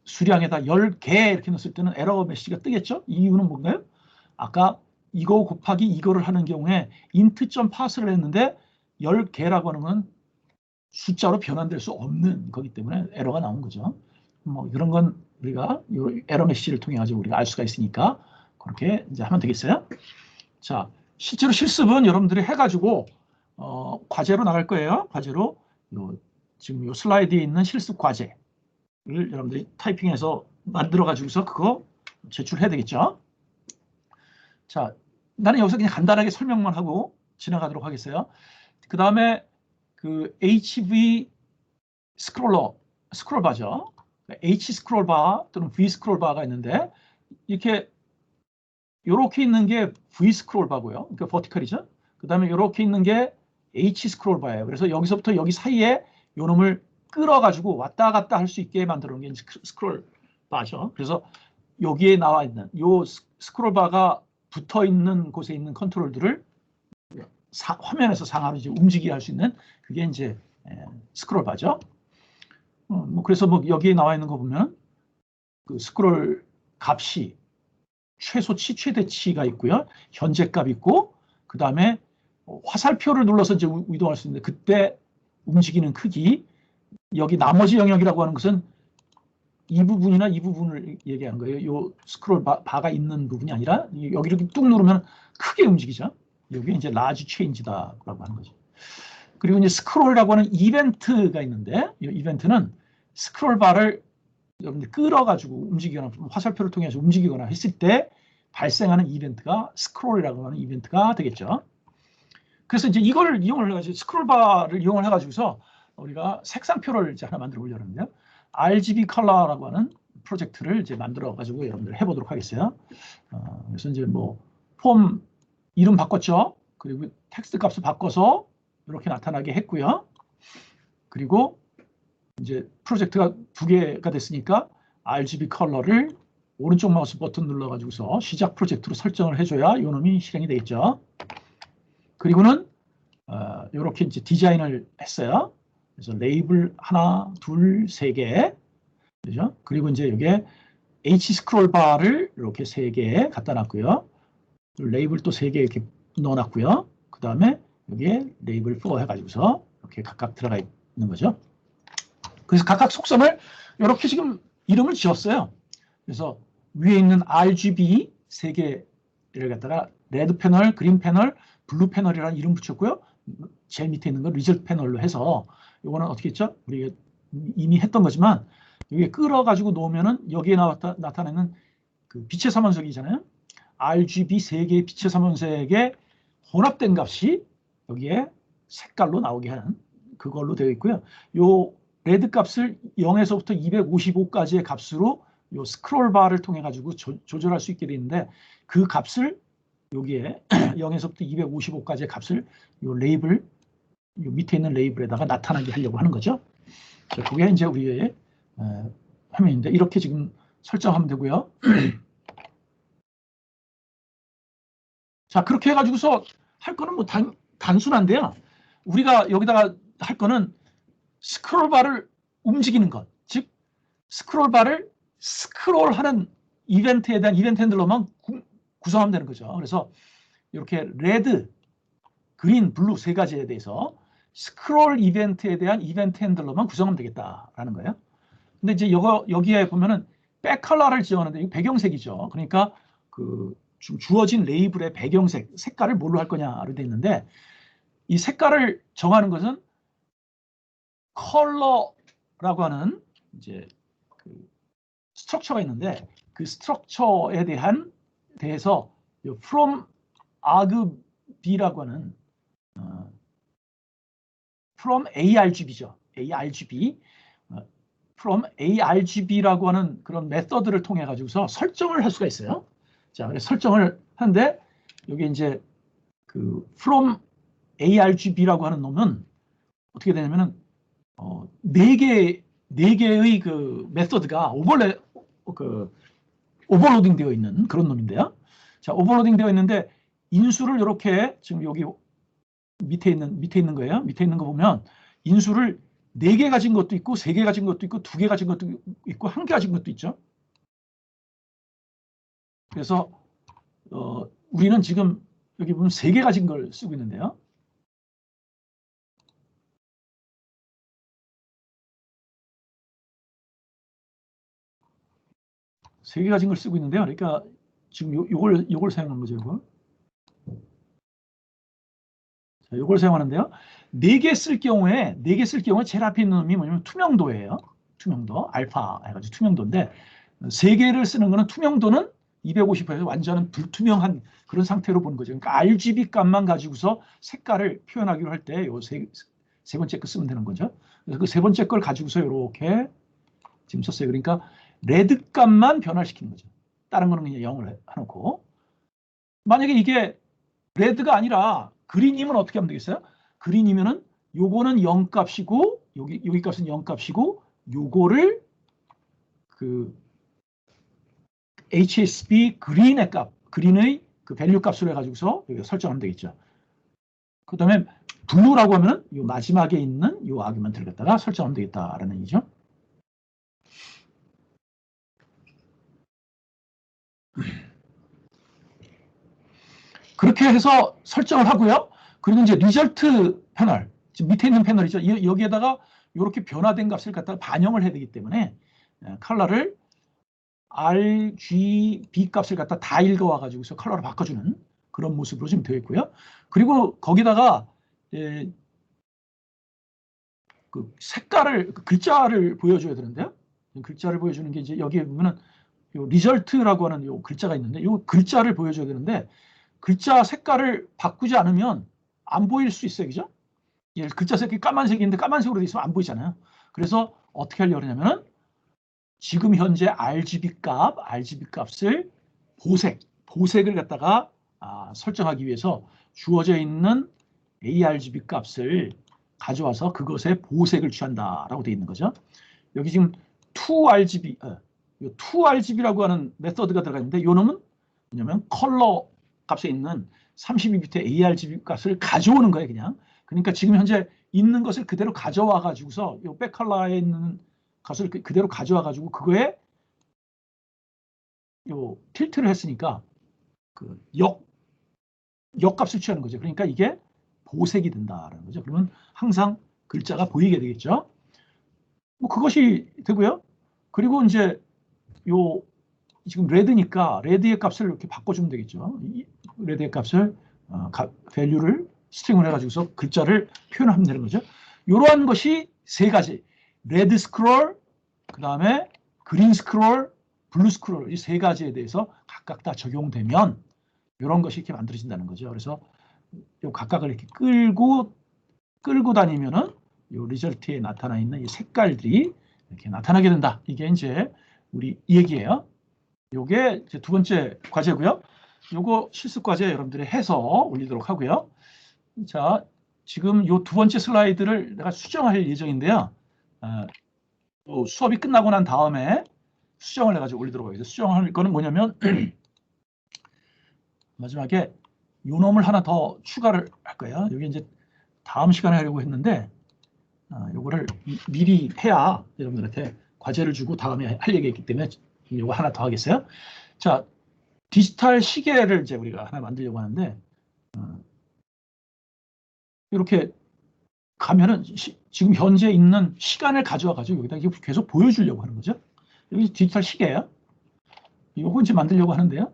수량에다 10개 이렇게 넣었을 때는 에러 메시지가 뜨겠죠? 이유는 뭔가요? 아까 이거 곱하기 이거를 하는 경우에 int.parse를 했는데 10개라고 하는 건 숫자로 변환될 수 없는 거기 때문에 에러가 나온 거죠. 뭐 이런 건 우리가 에러 메시지를 통해 가지고 우리가 알 수가 있으니까 그렇게 이제 하면 되겠어요. 자, 실제로 실습은 여러분들이 해가지고 과제로 나갈 거예요. 과제로 지금 요 슬라이드에 있는 실습 과제를 여러분들이 타이핑해서 만들어 가지고서 그거 제출해야 되겠죠. 자, 나는 여기서 그냥 간단하게 설명만 하고 지나가도록 하겠어요. 그 다음에 그 HV 스크롤바죠. H 스크롤바 또는 V 스크롤바가 있는데 이렇게 있는 게 V 스크롤바고요. 그러니까 버티컬이죠. 그 다음에 이렇게 있는 게 H 스크롤바예요. 그래서 여기서부터 여기 사이에 요 놈을 끌어가지고 왔다 갔다 할 수 있게 만들어 놓은 게 스크롤바죠. 그래서 여기에 나와 있는 요 스크롤바가 붙어 있는 곳에 있는 컨트롤들을 화면에서 상하로 이제 움직이게 할 수 있는 그게 이제 스크롤바죠. 뭐 그래서 뭐 여기에 나와 있는 거 보면 그 스크롤 값이 최소치, 최대치가 있고요. 현재 값 있고 그 다음에 화살표를 눌러서 이제 이동할 수 있는데 그때 움직이는 크기 여기 나머지 영역이라고 하는 것은 이 부분이나 이 부분을 얘기하는 거예요. 요 스크롤 바가 있는 부분이 아니라 여기 이렇게 뚝 누르면 크게 움직이죠. 여기 이제 라지 체인지다라고 하는 거죠. 그리고 이제 스크롤이라고 하는 이벤트가 있는데 이 이벤트는 스크롤 바를 여러분들 끌어가지고 움직이거나 화살표를 통해서 움직이거나 했을 때 발생하는 이벤트가 스크롤이라고 하는 이벤트가 되겠죠. 그래서 이제 이걸 이용을 해가지고 스크롤 바를 이용을 해가지고서 우리가 색상표를 이제 하나 만들어 보려고 하는데요. RGB 컬러라고 하는 프로젝트를 이제 만들어 가지고 여러분들 해보도록 하겠어요. 그래서 이제 뭐 폼 이름 바꿨죠. 그리고 텍스트 값을 바꿔서 이렇게 나타나게 했고요. 그리고 이제 프로젝트가 2개가 됐으니까 RGB 컬러를 오른쪽 마우스 버튼 눌러가지고서 시작 프로젝트로 설정을 해줘야 이 놈이 실행이 되겠죠. 그리고는 이렇게 이제 디자인을 했어요. 그래서 레이블 하나, 둘, 3개, 그죠? 그리고 이제 여기에 H 스크롤 바를 이렇게 3개 갖다 놨고요. 레이블 또 3개 이렇게 넣어놨고요. 그 다음에 여기에 레이블 4 해가지고서 이렇게 각각 들어가 있는 거죠. 그래서 각각 속성을 이렇게 지금 이름을 지었어요. 그래서 위에 있는 RGB 3개를 갖다가 레드 패널, 그린 패널, 블루 패널이라는 이름 붙였고요. 제일 밑에 있는 거 리절트 패널로 해서 이거는 어떻게 했죠? 우리가 이미 했던 거지만 여기에 끌어가지고 놓으면은 여기에 나타나는 그 빛의 삼원색이잖아요. RGB 3개의 빛의 삼원색에 혼합된 값이 여기에 색깔로 나오게 하는 그걸로 되어 있고요. 요 레드 값을 0에서부터 255까지의 값으로 요 스크롤 바를 통해 가지고 조절할 수 있게 되어 있는데 그 값을 여기에 0에서부터 255까지의 값을 요 레이블 요 밑에 있는 레이블에다가 나타나게 하려고 하는 거죠. 자, 그게 이제 우리의 화면인데 이렇게 지금 설정하면 되고요. 자, 그렇게 해가지고서 할 거는 뭐 단순한데요. 우리가 여기다가 할 거는 스크롤 바를 움직이는 것, 즉 스크롤 바를 스크롤하는 이벤트에 대한 이벤트 핸들러만 구성하면 되는 거죠. 그래서 이렇게 레드, 그린, 블루 3가지에 대해서 스크롤 이벤트에 대한 이벤트 핸들러만 구성하면 되겠다라는 거예요. 근데 이제 여기에 보면은 백 컬러를 지어하는데 이거 배경색이죠. 그러니까 그 주어진 레이블의 배경색, 색깔을 뭘로 할 거냐로 되어 있는데 이 색깔을 정하는 것은 컬러라고 하는 이제 그 스트럭처가 있는데 그 스트럭처에 대해서 from argb라고 하는 from argb죠. argb from argb라고 하는 그런 메서드를 통해 가지고서 설정을 할 수가 있어요. 자, 그래서 설정을 하는데 여기 이제 그 from argb라고 하는 놈은 어떻게 되냐면은 네 개의 그 메서드가 오버로딩 되어 있는 그런 놈인데요. 자, 오버로딩 되어 있는데 인수를 이렇게 지금 여기 밑에 있는 거예요. 밑에 있는 거 보면 인수를 4개 가진 것도 있고 3개 가진 것도 있고 2개 가진 것도 있고 1개 가진 것도 있죠. 그래서 우리는 지금 여기 보면 3개 가진 걸 쓰고 있는데요. 세 개 가진 걸 쓰고 있는데요. 그러니까 지금 요걸 사용하는 거죠. 자, 요걸 사용하는데요. 4개 쓸 경우에 제일 앞에 있는 놈이 뭐냐면 투명도예요. 투명도 알파 해가지고 투명도인데 3개를 쓰는 거는 투명도는 250%에서 완전한 불투명한 그런 상태로 보는 거죠. 그러니까 RGB 값만 가지고서 색깔을 표현하기로 할 때 요 세 번째 거 쓰면 되는 거죠. 그래서 그 세 번째 걸 가지고서 이렇게 지금 썼어요. 그러니까 레드 값만 변화시키는 거죠. 다른 거는 그냥 0을 해놓고. 만약에 이게 레드가 아니라 그린이면 어떻게 하면 되겠어요? 그린이면은 요거는 0 값이고 여기 값은 0 값이고 요거를 그 HSB 그린의 그 밸류 값으로 해가지고서 여기 설정하면 되겠죠. 그 다음에 블루라고 하면은 요 마지막에 있는 요 아규먼트를 갖다가 설정하면 되겠다라는 얘기죠. 그렇게 해서 설정을 하고요. 그리고 이제 리절트 패널, 지금 밑에 있는 패널이죠. 여기에다가 이렇게 변화된 값을 갖다가 반영을 해야 되기 때문에 컬러를 RGB 값을 갖다 다 읽어와 가지고서 컬러를 바꿔주는 그런 모습으로 지금 되어 있고요. 그리고 거기다가 그 색깔을 그 글자를 보여줘야 되는데요. 글자를 보여주는 게 이제 여기에 보면은 요 리절트라고 하는 요 글자가 있는데 요 글자를 보여줘야 되는데 글자 색깔을 바꾸지 않으면 안 보일 수 있어요. 그죠? 예, 글자 색이 까만색인데 까만색으로 돼 있으면 안 보이잖아요. 그래서 어떻게 하려고 하냐면은 지금 현재 RGB 값을 보색을 갖다가 설정하기 위해서 주어져 있는 ARGB 값을 가져와서 그것에 보색을 취한다라고 되어 있는 거죠. 여기 지금 2RGB라고 하는 메서드가 들어가 있는데 이 놈은 뭐냐면 컬러 값에 있는 32비트의 ARGB 값을 가져오는 거예요, 그냥. 그러니까 지금 현재 있는 것을 그대로 가져와 가지고서 이 백컬러에 있는 값을 그대로 가져와 가지고 그거에 요 틸트를 했으니까 그 역값을 취하는 거죠. 그러니까 이게 보색이 된다라는 거죠. 그러면 항상 글자가 보이게 되겠죠. 뭐 그것이 되고요. 그리고 이제 요 지금 레드니까 레드의 값을 이렇게 바꿔주면 되겠죠. 레드의 값을 밸류를 스트링을 해가지고서 글자를 표현하면 되는 거죠. 이러한 것이 3가지. 레드 스크롤, 그 다음에 그린 스크롤, 블루 스크롤 이 3가지에 대해서 각각 다 적용되면 이런 것이 이렇게 만들어진다는 거죠. 그래서 요 각각을 이렇게 끌고 다니면은 요 리절트에 나타나 있는 이 색깔들이 이렇게 나타나게 된다. 이게 이제 우리 얘기예요. 요게 이제 2번째 과제고요. 요거 실습 과제 여러분들이 해서 올리도록 하고요. 자, 지금 요 2번째 슬라이드를 내가 수정할 예정인데요. 수업이 끝나고 난 다음에 수정을 해가지고 올리도록 하겠습니다. 수정할 거는 뭐냐면 마지막에 요 놈을 하나 더 추가를 할 거예요. 여기 이제 다음 시간에 하려고 했는데 요거를 미리 해야 여러분들한테 과제를 주고 다음에 할 얘기가 있기 때문에 요거 하나 더 하겠어요. 자, 디지털 시계를 이제 우리가 하나 만들려고 하는데 이렇게 가면은 지금 현재 있는 시간을 가져와 가지고 여기다 계속 보여주려고 하는 거죠. 여기 디지털 시계예요. 이거 이제 만들려고 하는데요.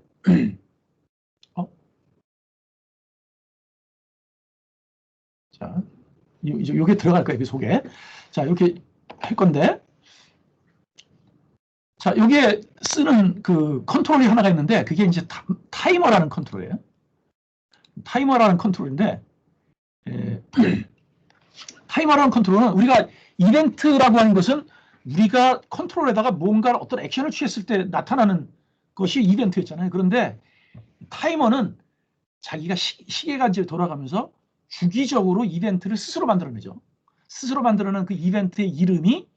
자, 요게 들어갈 거예요, 그 속에. 자, 이렇게 할 건데. 자, 여기에 쓰는 그 컨트롤이 하나가 있는데 그게 이제 타이머라는 컨트롤이에요. 타이머라는 컨트롤인데 타이머라는 컨트롤은 우리가 이벤트라고 하는 것은 우리가 컨트롤에다가 뭔가 어떤 액션을 취했을 때 나타나는 것이 이벤트였잖아요. 그런데 타이머는 자기가 시계가 이제 돌아가면서 주기적으로 이벤트를 스스로 만들어내죠. 스스로 만들어낸 그 이벤트의 이름이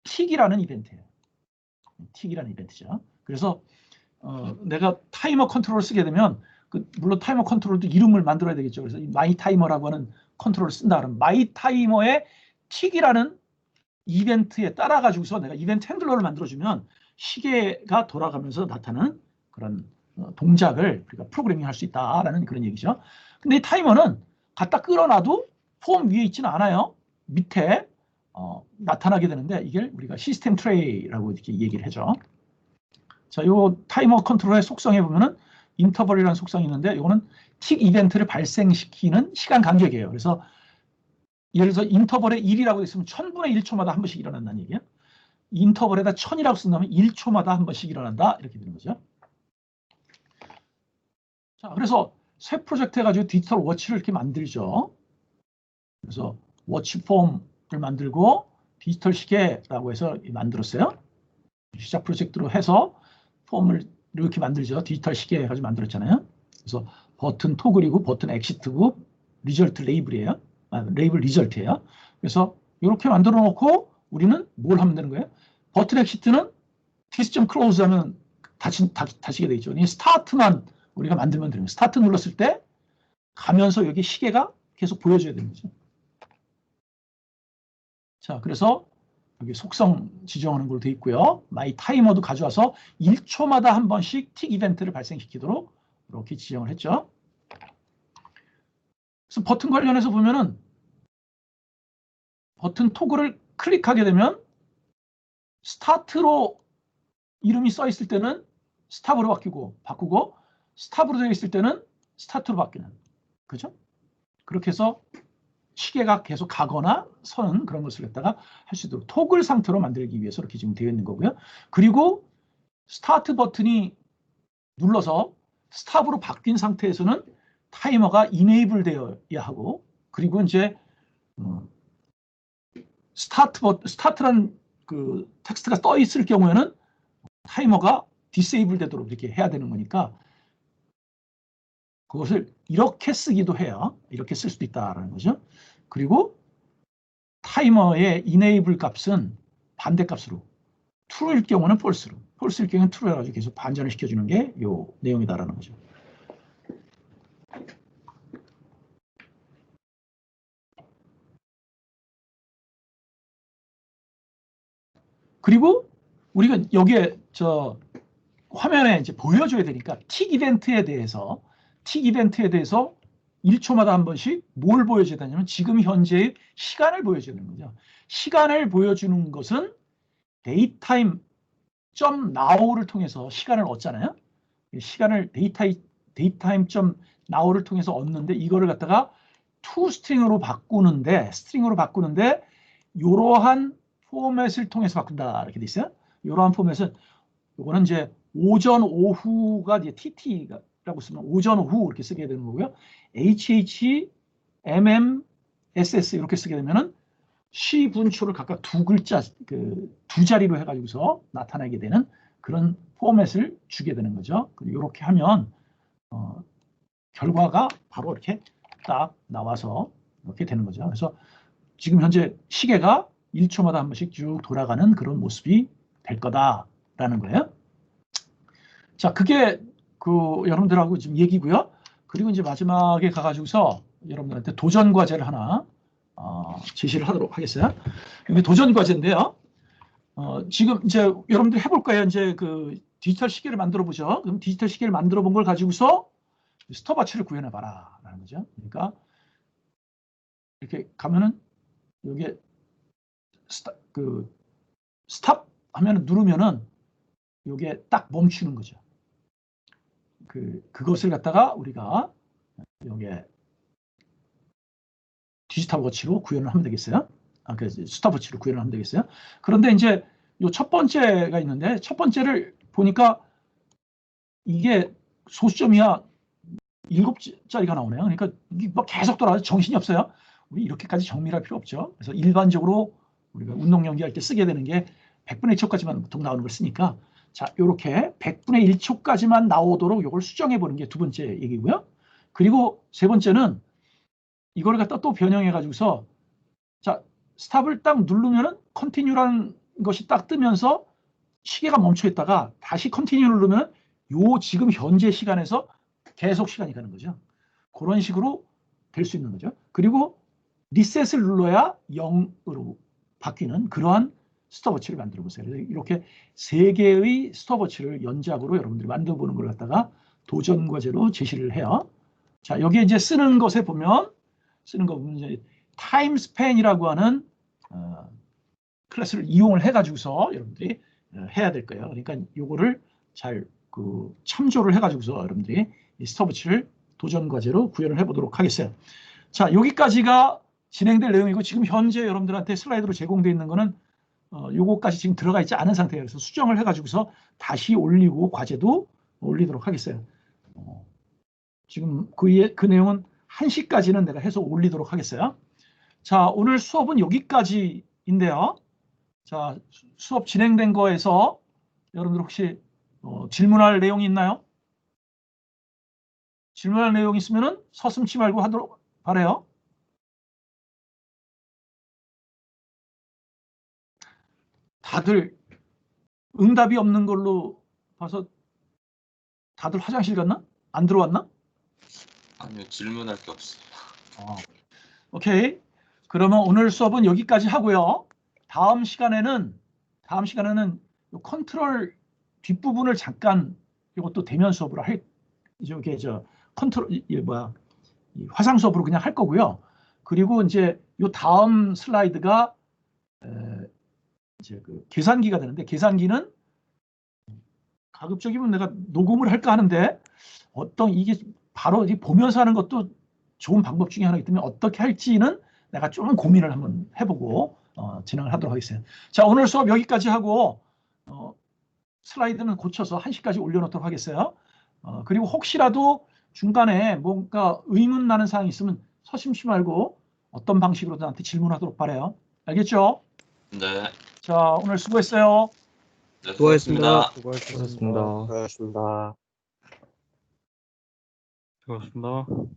틱이라는 이벤트예요. 틱이라는 이벤트죠. 그래서 내가 타이머 컨트롤을 쓰게 되면 물론 타이머 컨트롤도 이름을 만들어야 되겠죠. 그래서 마이 타이머라고 하는 컨트롤을 쓴다 그러면 마이 타이머의 틱이라는 이벤트에 따라 가지고서 내가 이벤트 핸들러를 만들어주면 시계가 돌아가면서 나타나는 그런 동작을 우리가 프로그래밍 할 수 있다라는 그런 얘기죠. 근데 이 타이머는 갖다 끌어놔도 폼 위에 있지는 않아요. 밑에 나타나게 되는데 이걸 우리가 시스템 트레이라고 이렇게 얘기를 하죠. 자, 요 타이머 컨트롤의 속성에 보면은 인터벌이라는 속성이 있는데 이거는 틱 이벤트를 발생시키는 시간 간격이에요. 그래서 예를 들어서 인터벌에 1이라고 있으면 1000분의 1초마다 한 번씩 일어난다는 얘기예요. 인터벌에다 1000이라고 쓴다면 1초마다 한 번씩 일어난다 이렇게 되는 거죠. 자, 그래서 새 프로젝트 해가지고 디지털 워치를 이렇게 만들죠. 그래서 워치 폼을 만들고 디지털 시계라고 해서 만들었어요. 시작 프로젝트로 해서 폼을 이렇게 만들죠. 디지털 시계 해가지고 만들었잖아요. 그래서 버튼 토글이고 버튼 엑시트고 리절트 레이블이에요. 레이블 리절트예요. 그래서 이렇게 만들어 놓고 우리는 뭘 하면 되는 거예요? 버튼 엑시트는 디스점 클로즈 하면 닫히게 되죠. 스타트만 우리가 만들면 되는 거예요. 스타트 눌렀을 때 가면서 여기 시계가 계속 보여줘야 되는 거죠. 자, 그래서 여기 속성 지정하는 걸로 되어 있고요. 마이 타이머도 가져와서 1초마다 한 번씩 틱 이벤트를 발생시키도록 이렇게 지정을 했죠. 그래서 버튼 관련해서 보면은 버튼 토글을 클릭하게 되면 스타트로 이름이 써 있을 때는 스탑으로 바꾸고 스탑으로 되어 있을 때는 스타트로 바뀌는. 그죠? 그렇게 해서 시계가 계속 가거나 서는 그런 것을 갖다가 할 수 있도록 토글 상태로 만들기 위해서 이렇게 지금 되어 있는 거고요. 그리고 스타트 버튼이 눌러서 스탑으로 바뀐 상태에서는 타이머가 이네이블 되어야 하고, 그리고 이제 스타트란 그 텍스트가 떠 있을 경우에는 타이머가 디세이블 되도록 이렇게 해야 되는 거니까 그것을 이렇게 쓰기도 해요. 이렇게 쓸 수도 있다라는 거죠. 그리고 타이머의 enable 값은 반대 값으로, true일 경우는 false로, false일 경우는 true 해가지고 계속 반전을 시켜주는 게 이 내용이다라는 거죠. 그리고 우리가 여기에 화면에 이제 보여줘야 되니까 틱 이벤트에 대해서 1초마다 한 번씩 뭘 보여줘야 되냐면 지금 현재의 시간을 보여줘야 되는 거죠. 시간을 보여주는 것은 데이타임.now를 통해서 시간을 얻잖아요. 시간을 데이타임.now를 통해서 얻는데 이거를 갖다가 toString으로 바꾸는데 이러한 포맷을 통해서 바꾼다 이렇게 돼 있어요. 이러한 포맷은 이거는 이제 오전 오후가 이제 TT라고 쓰면 오전 오후 이렇게 쓰게 되는 거고요. HH, MM, SS 이렇게 쓰게 되면은 시 분초를 각각 두 글자 두 자리로 해가지고서 나타나게 되는 그런 포맷을 주게 되는 거죠. 이렇게 하면 결과가 바로 이렇게 딱 나와서 이렇게 되는 거죠. 그래서 지금 현재 시계가 1초마다 한 번씩 쭉 돌아가는 그런 모습이 될 거다라는 거예요. 자, 그게 여러분들하고 지금 얘기고요. 그리고 이제 마지막에 가가지고서 여러분들한테 도전 과제를 하나 제시를 하도록 하겠어요. 이게 도전 과제인데요. 지금 이제 여러분들 해볼 거예요. 이제 그 디지털 시계를 만들어 보죠. 그럼 디지털 시계를 만들어 본 걸 가지고서 스톱워치를 구현해 봐라 라는 거죠. 그러니까 이렇게 가면은 여기에 스탑 하면 누르면은 이게 딱 멈추는 거죠. 그것을 갖다가 우리가 여기에 디지털 워치로 구현을 하면 되겠어요. 스톱워치로 구현을 하면 되겠어요. 그런데 이제 요 첫 번째가 있는데 첫 번째를 보니까 이게 소수점이야 7자리가 나오네요. 그러니까 이게 뭐 계속 돌아가서 정신이 없어요. 우리 이렇게까지 정밀할 필요 없죠. 그래서 일반적으로 우리가 운동 연기할 때 쓰게 되는 게 100분의 1초까지만 보통 나오는 걸 쓰니까 자, 요렇게 100분의 1초까지만 나오도록 요걸 수정해 보는 게 두 번째 얘기고요. 그리고 세 번째는 이걸 갖다 또 변형해 가지고서 자, 스탑을 딱 누르면은 컨티뉴라는 것이 딱 뜨면서 시계가 멈춰 있다가 다시 컨티뉴 누르면 요 지금 현재 시간에서 계속 시간이 가는 거죠. 그런 식으로 될 수 있는 거죠. 그리고 리셋을 눌러야 0으로 바뀌는 그러한 스톱워치를 만들어 보세요. 그래서 이렇게 세 개의 스톱워치를 연작으로 여러분들이 만들어 보는 걸 갖다가 도전 과제로 제시를 해요. 자, 여기에 이제 쓰는 것에 보면 쓰는 거 보면 이제 타임 스팬이라고 하는 클래스를 이용을 해가지고서 여러분들이 해야 될 거예요. 그러니까 요거를 잘 참조를 해가지고서 여러분들이 이 스톱워치를 도전 과제로 구현을 해보도록 하겠어요. 자, 여기까지가 진행될 내용이고 지금 현재 여러분들한테 슬라이드로 제공되어 있는 거는 요거까지 지금 들어가 있지 않은 상태예요. 그래서 수정을 해가지고서 다시 올리고 과제도 올리도록 하겠어요. 지금 그 내용은 1시까지는 내가 해서 올리도록 하겠어요. 자, 오늘 수업은 여기까지인데요. 자, 수업 진행된 거에서 여러분들 혹시 질문할 내용이 있나요? 질문할 내용이 있으면은 서슴지 말고 하도록 바래요. 다들 응답이 없는 걸로 봐서 다들 화장실 갔나? 안 들어왔나? 아니요, 질문할 게 없어요. 오케이. 그러면 오늘 수업은 여기까지 하고요. 다음 시간에는 요 컨트롤 뒷부분을 잠깐 이것도 대면 수업으로 컨트롤 이 화상 수업으로 그냥 할 거고요. 그리고 이제 요 다음 슬라이드가 이제 계산기가 되는데 계산기는 가급적이면 내가 녹음을 할까 하는데 이게 바로 보면서 하는 것도 좋은 방법 중에 하나이기 때문에 어떻게 할지는 내가 좀 고민을 한번 해보고 진행을 하도록 하겠습니다. 자, 오늘 수업 여기까지 하고 슬라이드는 고쳐서 1시까지 올려놓도록 하겠어요. 그리고 혹시라도 중간에 뭔가 의문 나는 사항이 있으면 서심치 말고 어떤 방식으로 나한테 질문하도록 바라요. 알겠죠? 네. 자, 오늘 수고했어요. 네, 수고하셨습니다. 수고하셨습니다. 수고하셨습니다. 수고하셨습니다. 수고하셨습니다.